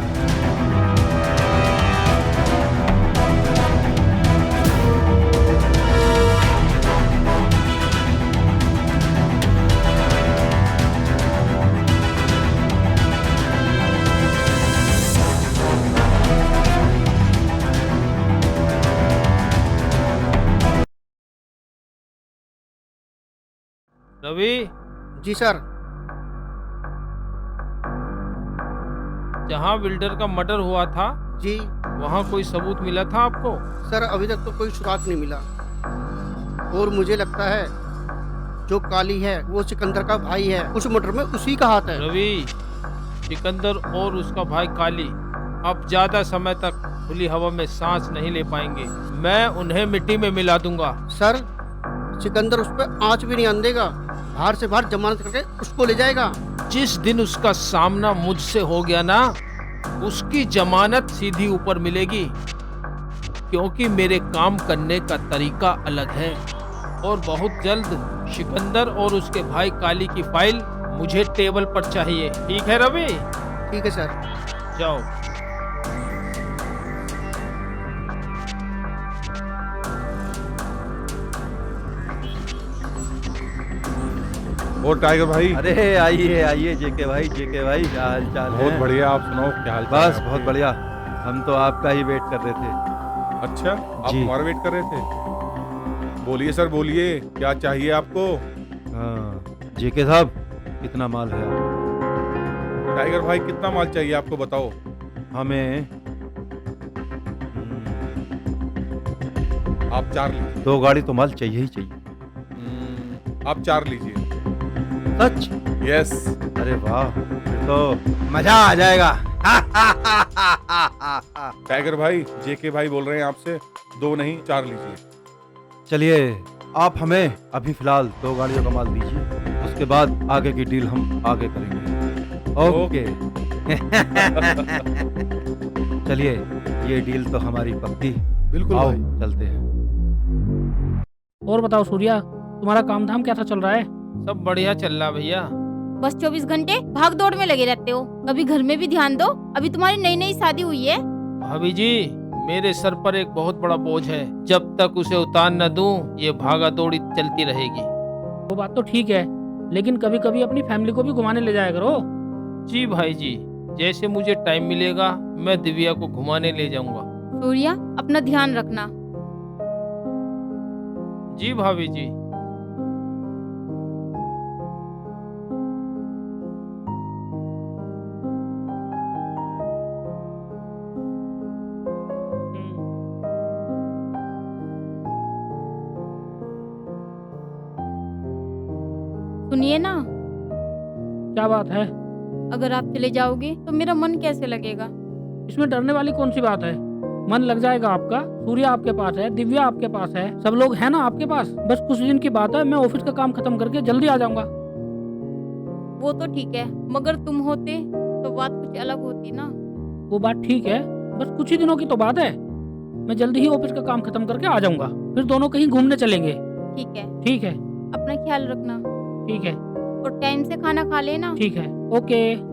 रवि। जी सर। जहाँ बिल्डर का मर्डर हुआ था जी, वहाँ कोई सबूत मिला था आपको? सर अभी तक तो कोई सुराग नहीं मिला, और मुझे लगता है जो काली है वो सिकंदर का भाई है। उस मर्डर में उसी का हाथ है। रवि, सिकंदर और उसका भाई काली अब ज्यादा समय तक खुली हवा में सांस नहीं ले पाएंगे। मैं उन्हें मिट्टी में मिला दूंगा। सर सिकंदर उस पर आंच भी नहीं आने देगा, बाहर से बाहर जमानत करके उसको ले जाएगा। जिस दिन उसका सामना मुझसे हो गया ना, उसकी जमानत सीधी ऊपर मिलेगी, क्योंकि मेरे काम करने का तरीका अलग है। और बहुत जल्द सिकंदर और उसके भाई काली की फाइल मुझे टेबल पर चाहिए। ठीक है रवि? ठीक है सर। जाओ। और टाइगर भाई। अरे आइए आइए जेके भाई, जेके भाई, क्या हाल चाल है? बहुत बढ़िया, आप सुनाओ क्या हाल चाल? बस बहुत बढ़िया, हम तो आपका ही वेट कर रहे थे। अच्छा, आप जी। हमारा वेट कर रहे थे? बोलिए सर, बोलिए क्या चाहिए आपको? हाँ जेके साहब, कितना माल है आपको? टाइगर भाई कितना माल चाहिए आपको बताओ? हमें आप 4 लीजिए। 2 गाड़ी तो माल चाहिए ही चाहिए। आप 4 लीजिए। सच? यस। अरे वाह, फिर तो मजा आ जाएगा। टाइगर भाई, जेके भाई बोल रहे हैं आपसे, 2 नहीं 4 लीजिए। चलिए, आप हमें अभी फिलहाल 2 गाड़ियों का माल दीजिए, उसके बाद आगे की डील हम आगे करेंगे। ओके। चलिए, ये डील तो हमारी पक्की। बिल्कुल आओ भाई। चलते हैं। और बताओ सूर्या, तुम्हारा काम धाम कैसा चल रहा है? सब बढ़िया चल रहा भैया। बस 24 घंटे भाग दौड़ में लगे रहते हो, कभी घर में भी ध्यान दो। अभी तुम्हारी नई नई शादी हुई है। भाभी जी, मेरे सर पर एक बहुत बड़ा बोझ है, जब तक उसे उतार न दूं, ये भागा दौड़ी चलती रहेगी। वो बात तो ठीक है, लेकिन कभी कभी अपनी फैमिली को भी घुमाने ले जाया करो। जी भाई जी, जैसे मुझे टाइम मिलेगा मैं दिव्या को घुमाने ले जाऊंगा। सूर्या, अपना ध्यान रखना। जी भाभी जी। सुनिए ना, क्या बात है? अगर आप चले जाओगे तो मेरा मन कैसे लगेगा? इसमें डरने वाली कौन सी बात है? मन लग जाएगा आपका। सूर्या आपके पास है, दिव्या आपके पास है, सब लोग हैं ना आपके पास। बस कुछ दिन की बात है, मैं ऑफिस का काम खत्म करके जल्दी आ जाऊंगा। वो तो ठीक है, मगर तुम होते तो बात कुछ अलग होती ना। वो बात ठीक है, बस कुछ ही दिनों की तो बात है। मैं जल्दी ही ऑफिस का काम खत्म करके आ जाऊंगा, फिर दोनों कहीं घूमने चलेंगे। ठीक है। ठीक है। अपना ख्याल रखना। ठीक है। और टाइम से खाना खा लेना। ठीक है। ओके।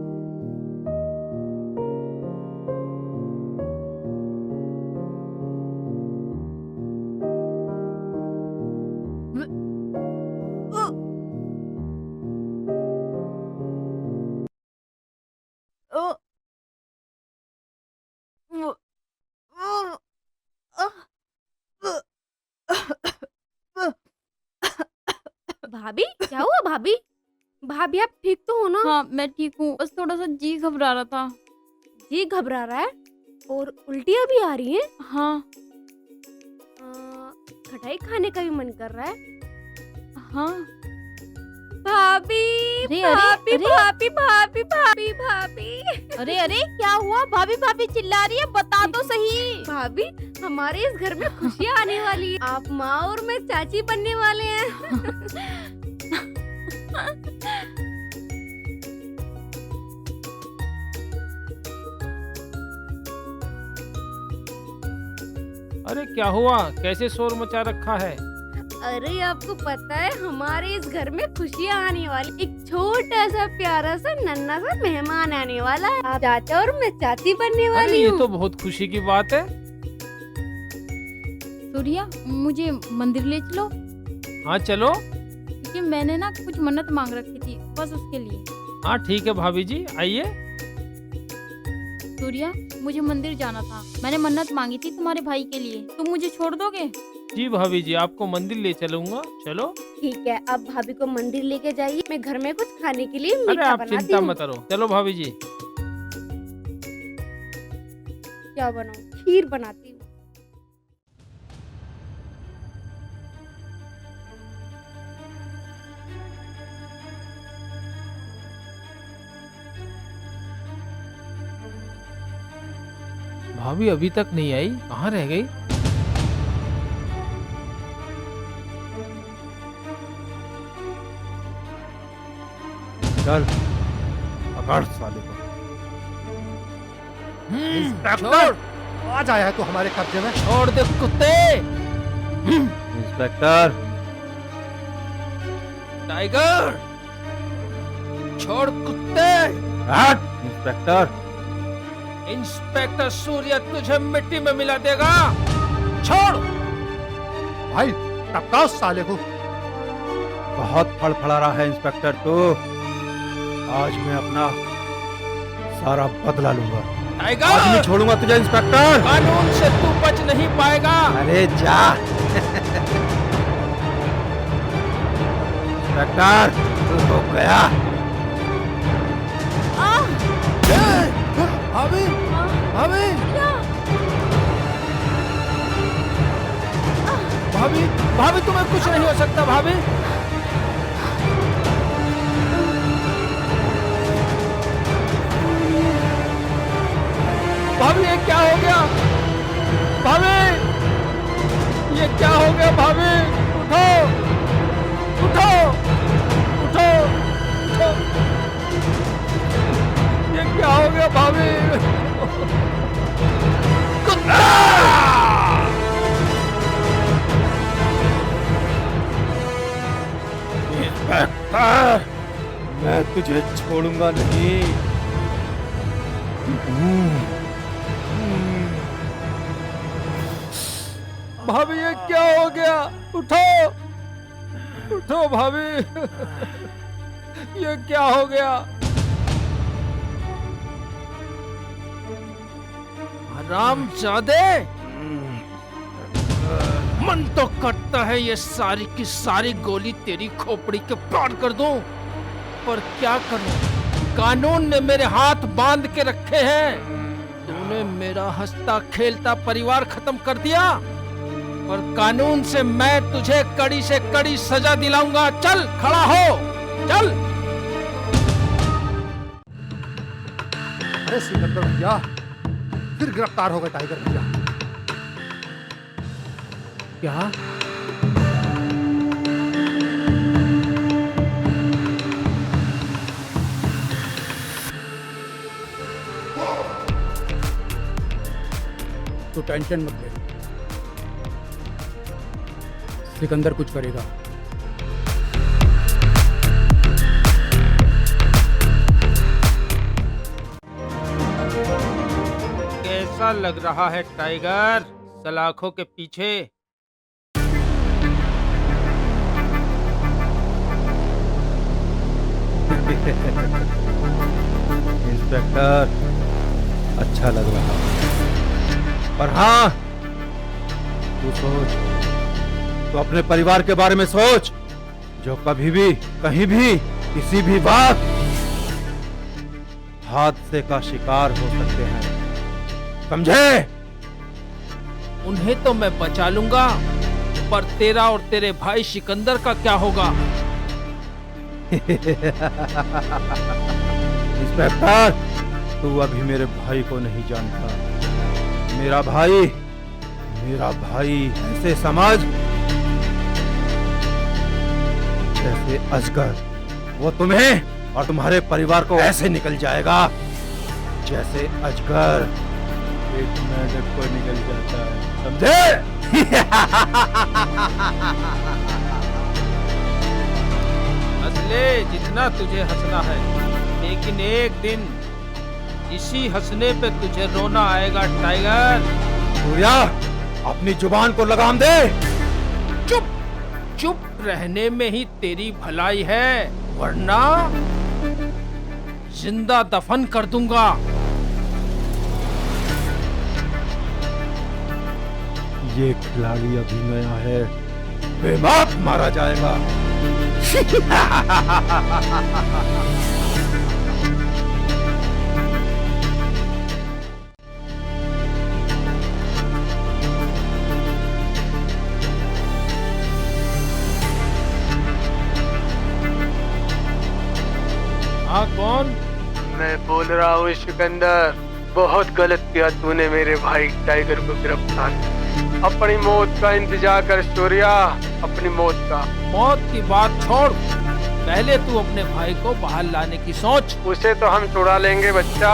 भाभी, क्या हुआ भाभी? भाभी आप ठीक तो हो ना? हाँ, मैं ठीक हूँ, बस थोड़ा सा जी घबरा रहा था। जी घबरा रहा है और उल्टियाँ भी आ रही हैं? हाँ। खटाई खाने का भी मन कर रहा है? हाँ। भाभी, अरे, भाभी, अरे, भाभी, भाभी, भाभी, भाभी। अरे अरे, क्या हुआ? भाभी भाभी चिल्ला रही है, बता तो सही। भाभी, हमारे इस घर में खुशियाँ आने वाली है। आप माँ और मैं चाची बनने वाले हैं। अरे क्या हुआ, कैसे शोर मचा रखा है? अरे आपको पता है, हमारे इस घर में खुशियाँ आने वाली। एक छोटा सा प्यारा सा नन्हा सा मेहमान आने वाला है। आप चाचा और मैं चाची बनने अरे वाली ये हूँ। तो बहुत खुशी की बात है। सूर्या, मुझे मंदिर ले चलो। हाँ चलो। क्योंकि मैंने ना कुछ मन्नत मांग रखी थी, बस उसके लिए। हाँ ठीक है भाभी जी, आइए। सूर्या, मुझे मंदिर जाना था, मैंने मन्नत मांगी थी तुम्हारे भाई के लिए। तुम मुझे छोड़ दोगे? जी भाभी जी, आपको मंदिर ले चलूंगा। चलो। ठीक है, अब भाभी को मंदिर लेके जाइए, मैं घर में कुछ खाने के लिए अरे मीठा आप बनाती चिंता हूँ। मत करो, चलो भाभी जी। क्या बनाऊँ? खीर बनाती हूँ। भाभी अभी तक नहीं आई, कहाँ रह गई? चल, पकड़ साले को। इंस्पेक्टर, आज आया है तू हमारे कब्जे में। छोड़ दे कुत्ते। इंस्पेक्टर। टाइगर, छोड़ कुत्ते। हट, इंस्पेक्टर। इंस्पेक्टर सूर्या तुझे मिट्टी में मिला देगा। छोड़। भाई, टपकाओ साले को। बहुत फड़फड़ा रहा है इंस्पेक्टर तो आज मैं अपना सारा बदला लूंगा। टाइगर, आज नहीं छोड़ूंगा तुझे इंस्पेक्टर। कानून से तू बच नहीं पाएगा। अरे जा। इंस्पेक्टर, तू हो गया। भाभी, भाभी, भाभी भाभी तुम्हें कुछ नहीं हो सकता भाभी। भाभी ये क्या हो गया? भाभी ये क्या हो गया? भाभी उठो उठो उठो उठो। ये क्या हो गया भाभी? इंस्पेक्टर, मैं तुझे छोड़ूंगा नहीं। भाभी ये क्या हो गया? उठो उठो भाभी। ये क्या हो गया? हरामजादे, मन तो करता है ये सारी की सारी गोली तेरी खोपड़ी के पार कर दूं, पर क्या करूं? कानून ने मेरे हाथ बांध के रखे हैं। तूने मेरा हंसता खेलता परिवार खत्म कर दिया, पर कानून से मैं तुझे कड़ी से कड़ी सजा दिलाऊंगा। चल खड़ा हो, चल। अरे सिकंदर भैया, फिर गिरफ्तार हो गए टाइगर भैया। क्या? तू टेंशन मत ले, सिकंदर कुछ करेगा। कैसा लग रहा है टाइगर सलाखों के पीछे? इंस्पेक्टर, अच्छा लग रहा, पर हाँ, तू सोच, तो अपने परिवार के बारे में सोच, जो कभी भी कहीं भी किसी भी वक्त हादसे का शिकार हो सकते हैं, समझे? उन्हें तो मैं बचा लूंगा, पर तेरा और तेरे भाई सिकंदर का क्या होगा? इंस्पेक्टर, तू अभी मेरे भाई को नहीं जानता। मेरा भाई ऐसे समझ जैसे अजगर, वो तुम्हें और तुम्हारे परिवार को ऐसे निकल जाएगा जैसे अजगर एक मेंढक को निकल जाता है, समझे? हंस ले जितना तुझे हंसना है, लेकिन एक दिन इसी हंसने पे तुझे रोना आएगा टाइगर। सूर्या, अपनी जुबान को लगाम दे। चुप चुप रहने में ही तेरी भलाई है, वरना जिंदा दफन कर दूंगा। ये खिलाड़ी अभी नया है, बेबाक मारा जाएगा। हाँ, कौन? मैं बोल रहा हूँ सिकंदर, बहुत गलत किया तूने मेरे भाई टाइगर को गिरफ्तार किया। अपनी मौत का इंतजार कर सूर्या, अपनी मौत का। मौत की बात छोड़, पहले तू अपने भाई को बाहर लाने की सोच। उसे तो हम छुड़ा लेंगे बच्चा,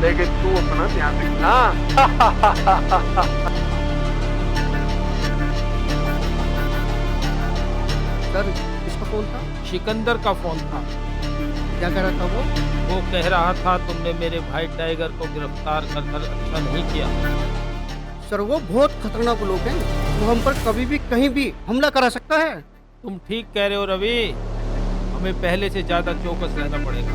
लेकिन तू अपना ध्यान रखना। सर, इसका फोन था? सिकंदर का फोन था। क्या कह रहा था वो? वो कह रहा था तुमने मेरे भाई टाइगर को गिरफ्तार कर अच्छा नहीं किया। सर, वो बहुत खतरनाक लोग हैं, वो हम पर कभी भी कहीं भी हमला करा सकता है। तुम ठीक कह रहे हो रवि, हमें पहले से ज्यादा चौकस रहना पड़ेगा।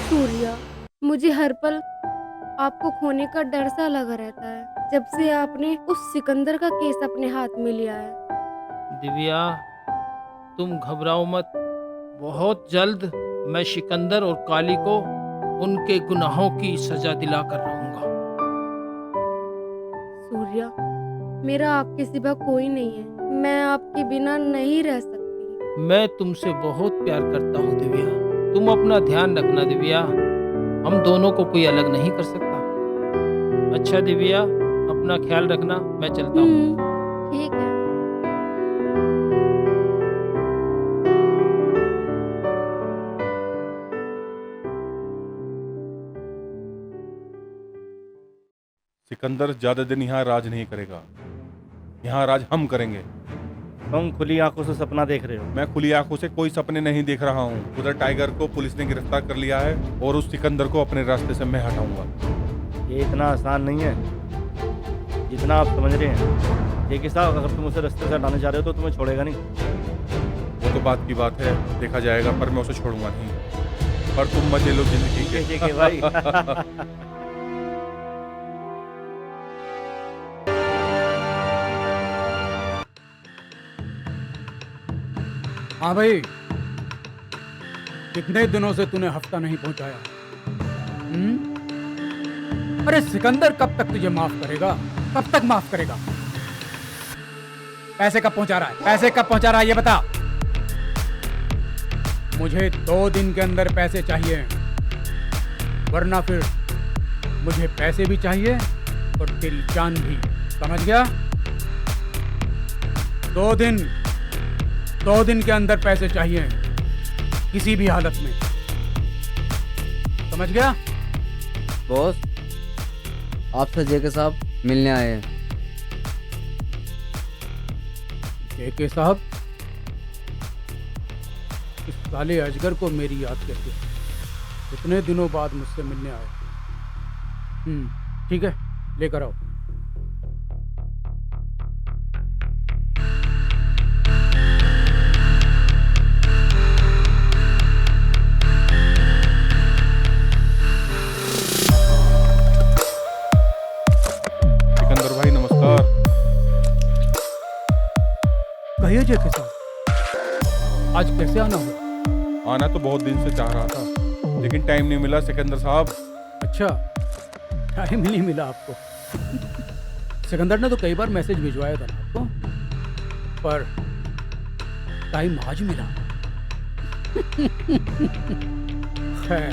सूर्या, मुझे हर पल आपको खोने का डर सा लगा रहता है जब से आपने उस सिकंदर का केस अपने हाथ में लिया है। दिव्या, तुम घबराओ मत, बहुत जल्द मैं सिकंदर और काली को उनके गुनाहों की सजा दिलाकर रहूंगा। सूर्या, मेरा आपके सिवा कोई नहीं है। मैं आपके बिना नहीं रह सकती। मैं तुमसे बहुत प्यार करता हूँ दिव्या। तुम अपना ध्यान रखना दिव्या। हम दोनों को कोई अलग नहीं कर सकता। अच्छा दिव्या, अपना ख्याल रखना। मैं चलता हूँ। ठीक है। सिकंदर ज्यादा दिन यहाँ राज नहीं करेगा। यहाँ राज हम करेंगे। तुम खुली आंखों से सपना देख रहे हो। मैं खुली आंखों से कोई सपने नहीं देख रहा हूँ। उधर टाइगर को पुलिस ने गिरफ्तार कर लिया है और उस सिकंदर को अपने रास्ते से मैं हटाऊंगा। ये इतना आसान नहीं है जितना आप समझ रहे हैं। देखिए साहब, अगर तुम उसे रास्ते से हटाने जा रहे हो तो तुम्हें छोड़ेगा नहीं। वो तो बात की बात है, देखा जाएगा, पर मैं उसे छोड़ूंगा नहीं। पर तुम मजे लो जिंदगी के भाई। हाँ भाई, कितने दिनों से तूने हफ्ता नहीं पहुंचाया? अरे सिकंदर कब तक तुझे माफ करेगा? कब तक माफ करेगा? पैसे कब पहुंचा रहा है? पैसे कब पहुंचा रहा है ये बता। मुझे 2 दिन के अंदर पैसे चाहिए, वरना फिर मुझे पैसे भी चाहिए और तेरी जान भी। समझ गया? 2 दिन के अंदर पैसे चाहिए, किसी भी हालत में। समझ गया? बॉस, आपसे जेके साहब मिलने आए हैं। जेके साहब? इस साले अजगर को मेरी याद कैसे? इतने दिनों बाद मुझसे मिलने आए। ठीक है, लेकर आओ। कहिए जेके साहब, आज कैसे आना हुआ? आना तो बहुत दिन से चाह रहा था, लेकिन टाइम नहीं मिला सिकंदर साहब। अच्छा, टाइम नहीं मिला आपको? सिकंदर ने तो कई बार मैसेज भिजवाया था आपको, पर टाइम आज मिला। खैर,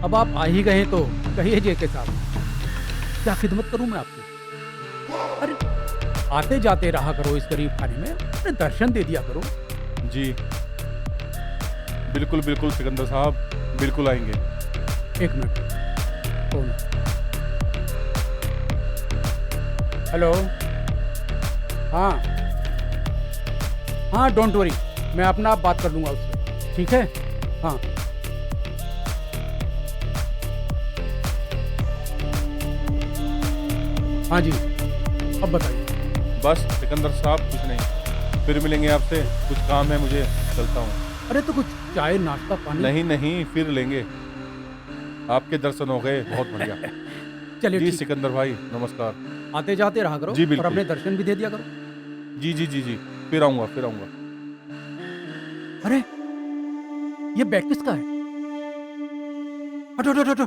अब आप आ ही गए तो कहिए जेके साहब, क्या खिदमत करूं मैं आपकी? अरे आते जाते रहा करो इस गरीब खाने में, अपने दर्शन दे दिया करो। जी बिल्कुल बिल्कुल सिकंदर साहब, बिल्कुल आएंगे। 1 मिनट, फोन। हेलो। हाँ हाँ, डोंट वरी, मैं अपना आप बात कर लूंगा उससे। ठीक है? हाँ। हाँ जी, अब बताइए। बस सिकंदर साहब, कुछ नहीं, फिर मिलेंगे आपसे। कुछ काम है मुझे, चलता हूँ। अरे तो कुछ चाय नाश्ता पानी? नहीं नहीं, फिर लेंगे। आपके दर्शन हो गए, बहुत बढ़िया। चलिए जी सिकंदर भाई, नमस्कार। आते जाते रहा करो। जी और बिल्कुल। अपने दर्शन भी दे दिया करो। जी जी जी जी, फिर आऊंगा फिर आऊंगा। अरे ये बैग किसका है? हटो हटो हटो।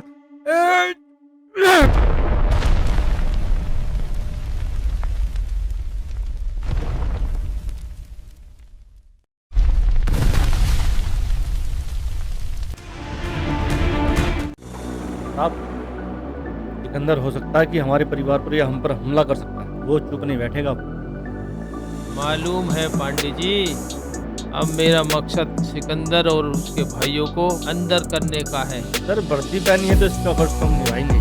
आप सिकंदर हो सकता है कि हमारे परिवार पर या हम पर हमला कर सकता है। वो चुप नहीं बैठेगा। मालूम है पांडे जी, अब मेरा मकसद सिकंदर और उसके भाइयों को अंदर करने का है। सर, वर्दी पहनी है तो इसका फर्ज हम निभाएंगे।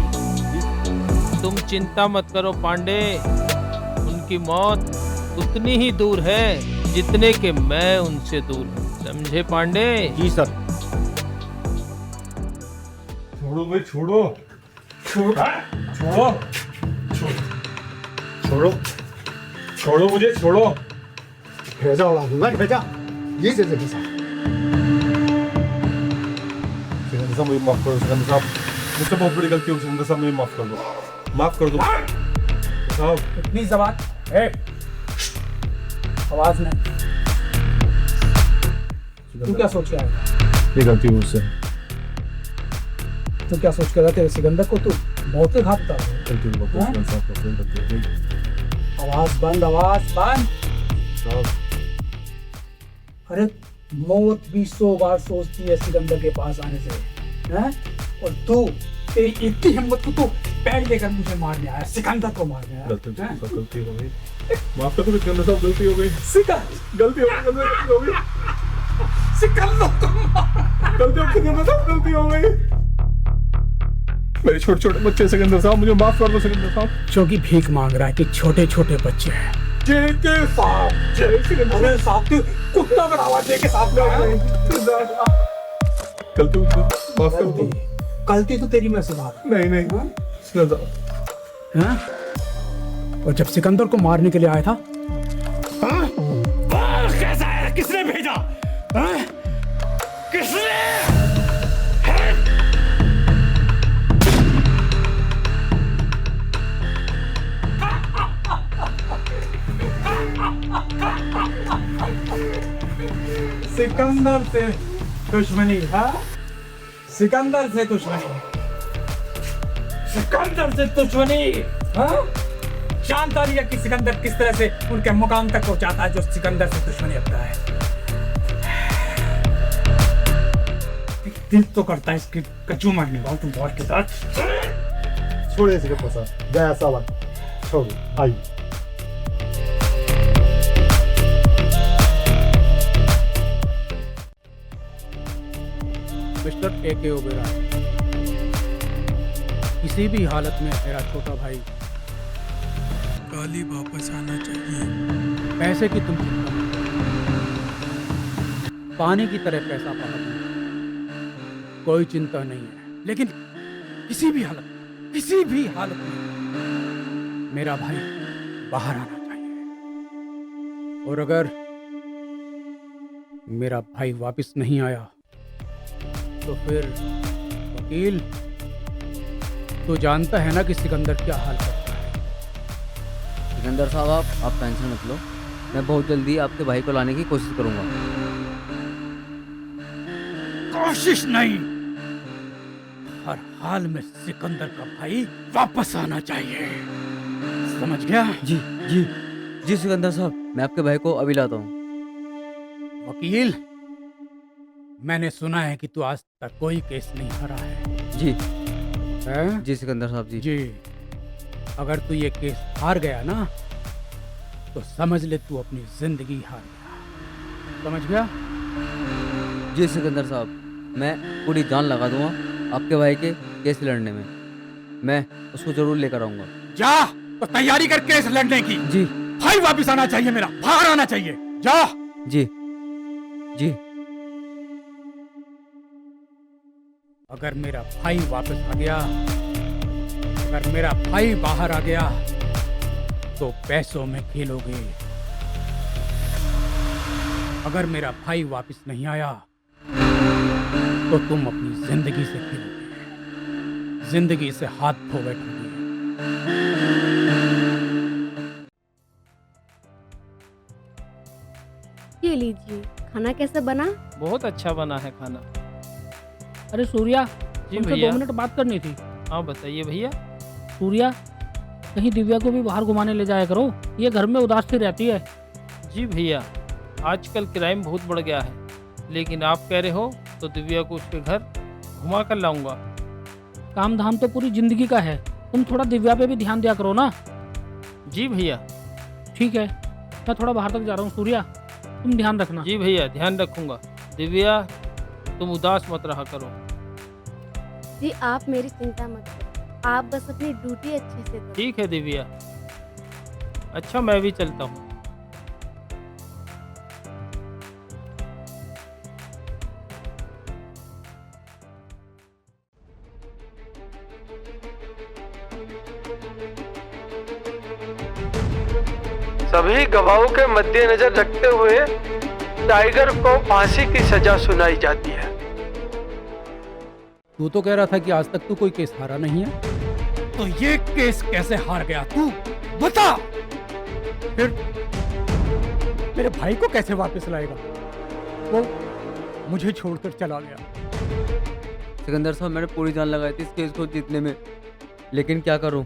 तुम चिंता मत करो पांडे, उनकी मौत उतनी ही दूर है जितने के मैं उनसे दूर हूँ। समझे पांडे? जी सर। छोड़ो भाई, छोड़ो छोड़ो छोड़ो छोड़ो छोड़ो मुझे, छोड़ो। भेजा उड़ा दूंगा, भेजा। ये से जेके साहब। सिकंदर साहब मुझे माफ करो। सिकंदर साहब, मुझसे बहुत बड़ी गलती हो। सिकंदर साहब मुझे माफ कर दो, माफ कर दो साहब। इतनी जबान है, आवाज नहीं। तू क्या सोच के आया? ये गलती मुझसे। तू क्या सोच कर रहा? तेरे सिकंदर को तू मौत के घाट उतार। आवाज बंद, आवाज बंद। अरे मौत भी 100 बार सोचती है सिकंदर के पास आने से, हैं? और तू, तेरी इतनी हिम्मत को तू बैग लेकर मुझे मारने आया, सिकंदर को मारने आया। गलती हो गई, माफ कर दो सिकंदर साहब, गलती हो गई। गलती हो गई सिकंदर को गलती हो गई। मेरे छोटे छोटे बच्चे सिकंदर साहब, मुझे माफ कर दो सिकंदर साहब। जो कि भीख मांग रहा है कि छोटे छोटे बच्चे हैं। जय साहब, तू कुत्ता का आवाज दे के साफ गलती माफ कर दो। गलती तो तेरी में सुधार। नहीं हाँ? और जब सिकंदर को मारने के लिए आया था, हाँ? कैसा है? किसने भेजा? हाँ? किसने? सिकंदर से दुश्मनी, हाँ? सिकंदर से दुश्मनी, सिकंदर से दुश्मनी, हाँ? जानता नहीं है कि सिकंदर किस तरह से उनके मुकाम तक पहुंचाता है जो सिकंदर से दुश्मनी रखता है। दिल तो करता है इसकी कचू मारने वाला, तुम बहुत के साथ। छोड़िए सिकंदर साहब, गया सावन छोड़ आइए। मिस्टर के ओबेरॉय, किसी भी हालत में मेरा छोटा भाई काली वापस आना चाहिए। पैसे की तुम चिंता मत करो। पानी की तरह पैसा पाना कोई चिंता नहीं है, लेकिन किसी भी हालत में मेरा भाई बाहर आना चाहिए। और अगर मेरा भाई वापस नहीं आया तो फिर वकील, तो जानता है ना कि सिकंदर क्या हाल करता है। सिकंदर साहब, आप टेंशन मत लो, मैं बहुत जल्दी आपके भाई को लाने की कोशिश करूंगा। कोशिश नहीं, हर हाल में सिकंदर का भाई वापस आना चाहिए, समझ गया? जी सिकंदर साहब, मैं आपके भाई को अभी लाता हूँ। वकील, मैंने सुना है कि तू आज तक कोई केस नहीं हारा है। जी सिकंदर साहब जी। अगर तू ये केस हार गया ना तो समझ ले तू अपनी जिंदगी हार गया, समझ गया? जी सिकंदर साहब, मैं पूरी जान लगा दूंगा आपके भाई के केस लड़ने में। मैं उसको जरूर लेकर आऊंगा। जा तो तैयारी कर केस लड़ने की। जी। भाई वापस आना चाहिए, मेरा बाहर आना चाहिए, जा। जी। अगर मेरा भाई वापस आ गया, अगर मेरा भाई बाहर आ गया तो पैसों में खेलोगे। अगर मेरा भाई वापस नहीं आया तो तुम अपनी जिंदगी से खेलोगे, जिंदगी से हाथ धो बैठोगे। ये लीजिए, खाना कैसा बना? बहुत अच्छा बना है खाना। अरे सूर्या, जी तुमसे भैया। 2 मिनट बात करनी थी। हाँ बताइए भैया। सूर्या, कहीं दिव्या को भी बाहर घुमाने ले जाया करो, ये घर में उदास सी रहती है। जी भैया, आजकल क्राइम बहुत बढ़ गया है, लेकिन आप कह रहे हो तो दिव्या को उसके घर घुमा कर लाऊंगा। काम धाम तो पूरी जिंदगी का है, तुम थोड़ा दिव्या पे भी ध्यान दिया करो ना। जी भैया। ठीक है, मैं थोड़ा बाहर तक जा रहा हूँ। सूर्या, तुम ध्यान रखना। जी भैया, ध्यान रखूंगा। दिव्या, तुम उदास मत रहा करो। जी आप मेरी चिंता मत करो, आप बस अपनी ड्यूटी अच्छे से करो। ठीक है दिव्या। अच्छा, मैं भी चलता हूँ। सभी गवाहों के मद्देनजर रखते हुए टाइगर को फांसी की सजा सुनाई जाती है। तू तो कह रहा था कि आज तक तू कोई केस हारा नहीं है, तो ये केस कैसे हार गया तू बता। फिर मेरे भाई को कैसे वापस लाएगा? वो मुझे छोड़कर चला गया। सिकंदर साहब, मैंने पूरी जान लगाई थी इस केस को जीतने में, लेकिन क्या करूं,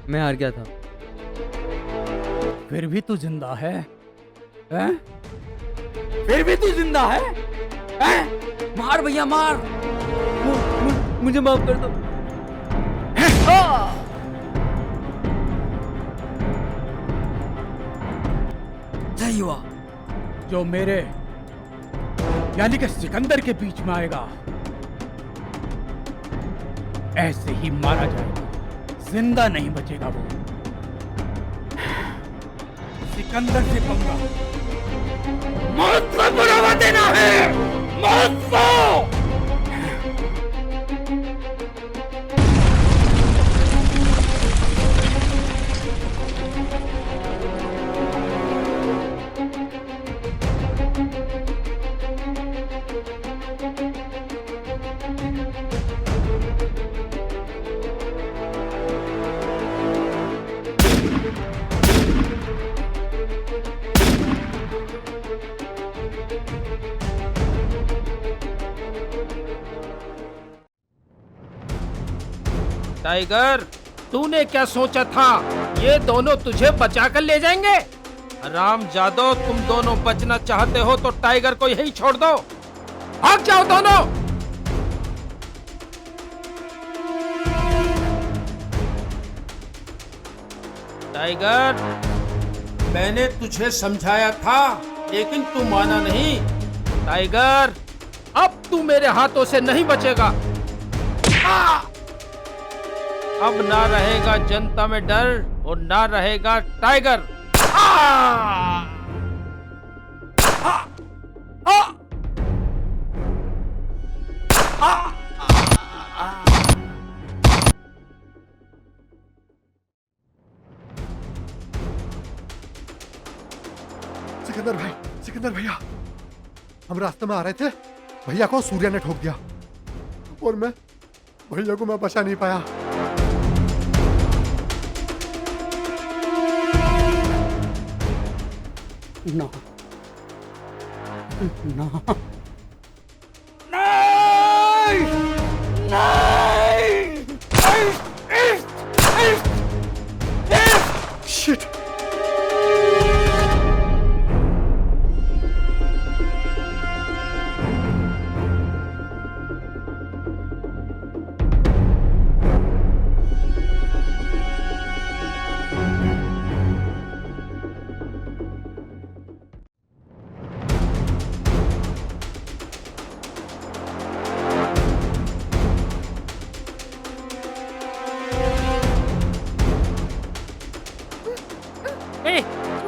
मैं हार गया था। फिर भी तू जिंदा है, हैं? फिर भी तू जिंदा है, हैं? मार भैया मार, मुझे माफ कर दो। सही हुआ। जो मेरे यानी कि सिकंदर के बीच में आएगा ऐसे ही मारा जाएगा, जिंदा नहीं बचेगा वो। सिकंदर से पंगा मौत को बढ़ावा देना है, मौत को। टाइगर, तूने क्या सोचा था ये दोनों तुझे बचा कर ले जाएंगे? राम जादव, तुम दोनों बचना चाहते हो तो टाइगर को यही छोड़ दो, भाग जाओ दोनों। टाइगर, मैंने तुझे समझाया था लेकिन तू माना नहीं। टाइगर, अब तू मेरे हाथों से नहीं बचेगा। अब ना रहेगा जनता में डर और ना रहेगा टाइगर। सिकंदर भाई, सिकंदर भैया, हम रास्ते में आ रहे थे, भैया को सूर्या ने ठोक दिया और मैं भैया को बचा नहीं पाया। ना ना शिट।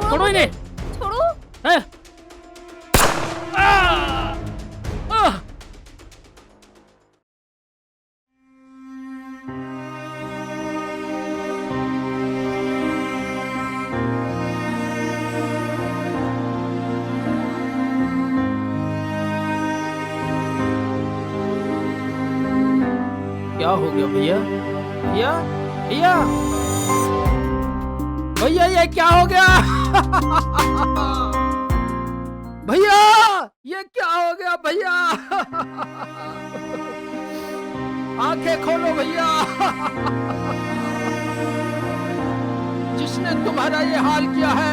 छोड़ो इन्हें। छोड़ो। क्या हो गया भैया? भैया, भैया, भैया, ये क्या हो गया? भैया, ये क्या हो गया भैया? आंखें खोलो भैया। जिसने तुम्हारा ये हाल किया है,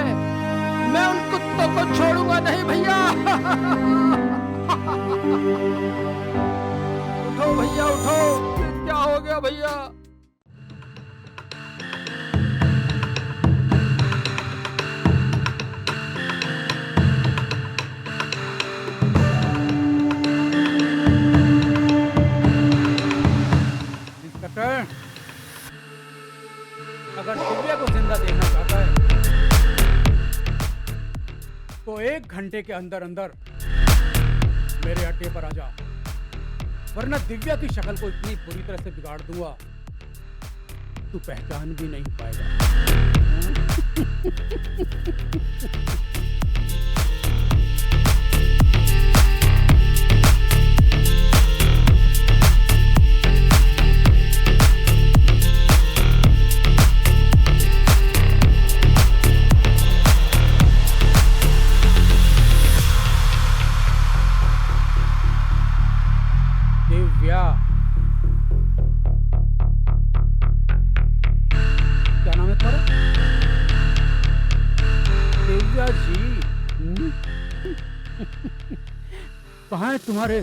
मैं उन कुत्तों को छोड़ूंगा नहीं भैया। उठो भैया, उठो। ये क्या हो गया भैया? अगर दिव्या को जिंदा देखना चाहता है तो 1 घंटे के अंदर अंदर मेरे अड्डे पर आ जा, वरना दिव्या की शक्ल को इतनी बुरी तरह से बिगाड़ दूंगा तू पहचान भी नहीं पाएगा। दिव्या, क्या समय पर। दिव्या जी, कहाँ है तुम्हारे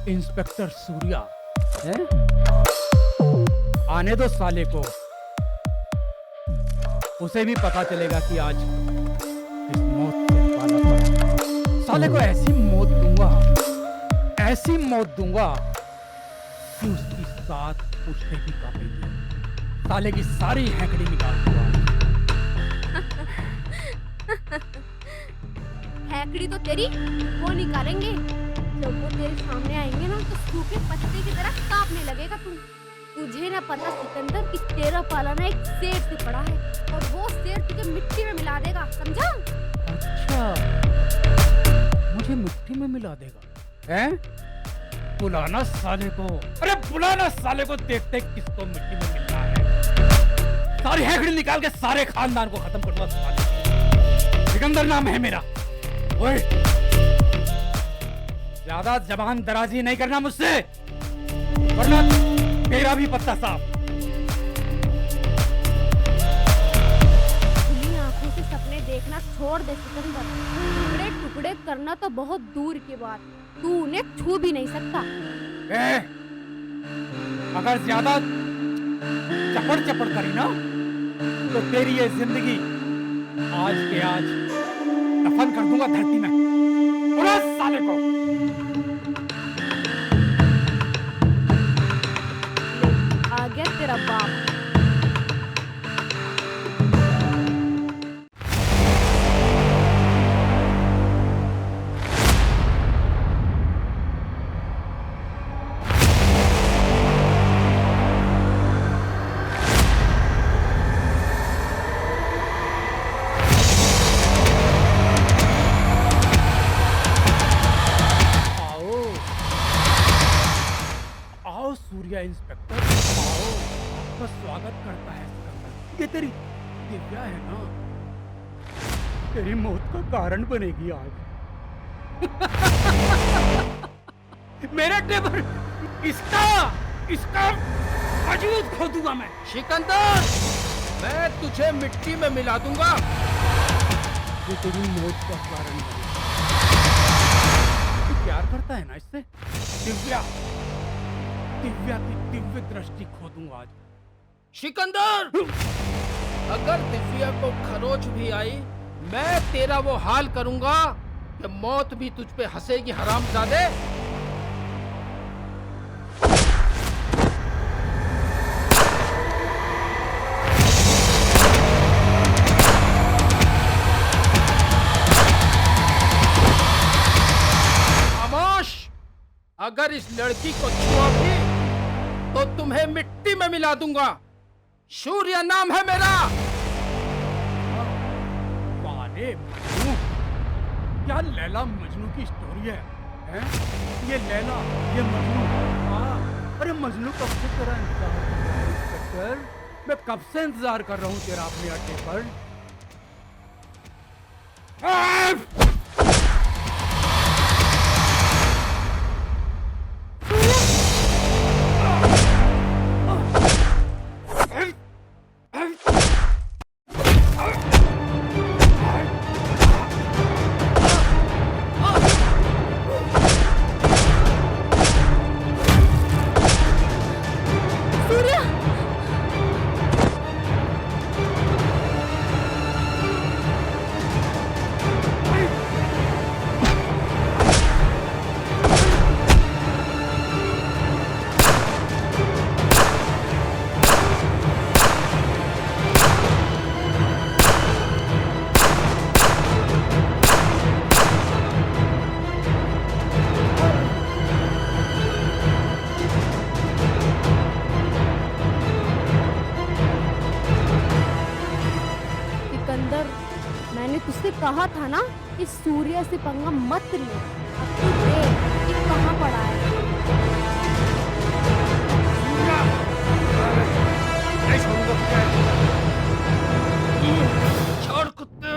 इंस्पेक्टर सूर्या? हैं? आने दो साले को, उसे भी पता चलेगा कि आज इस मौत से पाला पड़ा। साले को ऐसी मौत दूंगा, ऐसी मौत दूंगा कि उसकी साथ पूछते भी कांपेगी। साले की सारी हैकड़ी निकाल दूंगा। हैकड़ी तो तेरी वो निकालेंगे। जब वो तेरे सामने आएंगे ना तो सूखे पत्ते की तरह कांपने लगेगा तू। तुझे ना पता सिकंदर कि तेरा पालाना एक शेर से पड़ा है और वो शेर तुझे मिट्टी में मिला देगा, समझा? अच्छा, मुझे मिट्टी में मिला देगा? हैं? बुलाना साले को, अरे बुलाना साले को, देखते किसको मिट्टी में मिलना है। सारी हैकड़ी निकाल के सारे खानदान को खत्म कर दूंगा साले। सिकंदर नाम है मेरा। ओए, ज्यादा जबान दराजी नहीं करना मुझसे, वरना तेरा भी पत्ता साफ। खुली आंखों से सपने देखना छोड़ दे सिकंदर। टुकड़े टुकड़े करना तो बहुत दूर की बात, तू उन्हें छू भी नहीं सकता। अगर ज्यादा चपड़ चपड़ करी ना तो तेरी ये जिंदगी आज के आज दफन कर दूंगा धरती में। बुला साले को। आ गया तेरा बाप। सूर्या इंस्पेक्टर, आओ। आपका स्वागत करता है सिकंदर। ये तेरी दिव्या है ना, तेरी मौत का कारण बनेगी आज। मेरा टेबल, इसका वजूद खो दूंगा मैं। सिकंदर, मैं तुझे मिट्टी में मिला दूंगा। ये तेरी मौत का कारण बनेगा। तू प्यार करता है ना इससे? दिव्या की दिव्य दृष्टि खो दूंगा आज। सिकंदर, अगर दिव्या को खरोच भी आई, मैं तेरा वो हाल करूंगा कि मौत भी तुझ पे हंसेगी हरामजादे। खामोश, अगर इस लड़की को छुआ भी तो तुम्हें मिट्टी में मिला दूंगा। सूर्या नाम है मेरा। वाले मजनू, क्या लैला मजनू की स्टोरी है, हैं? ये लैला, ये मजनू। अरे मजनू कब से तेरा इंतजार कर रहा है इंस्पेक्टर? मैं कब से इंतजार कर रहा हूँ तेरा अपने अड्डे पर। मैंने तुझसे कहा था ना कि सूर्या से पंगा मत ले। अब तू देख कि कहाँ पड़ा है। छोड़ कुत्ते।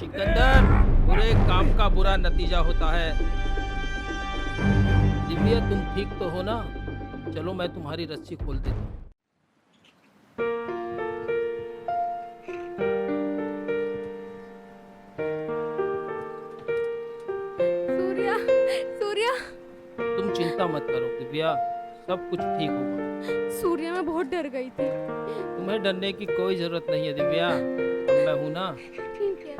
सिकंदर, बुरे काम का बुरा नतीजा होता है। दिव्या तुम ठीक तो हो ना? चलो मैं तुम्हारी रस्सी खोल देता हूँ। सूर्या, सूर्या, तुम चिंता मत करो दिव्या, सब कुछ ठीक होगा। सूर्या, मैं बहुत डर गई थी। तुम्हें डरने की कोई जरूरत नहीं है दिव्या, अब मैं हूं ना। ठीक है।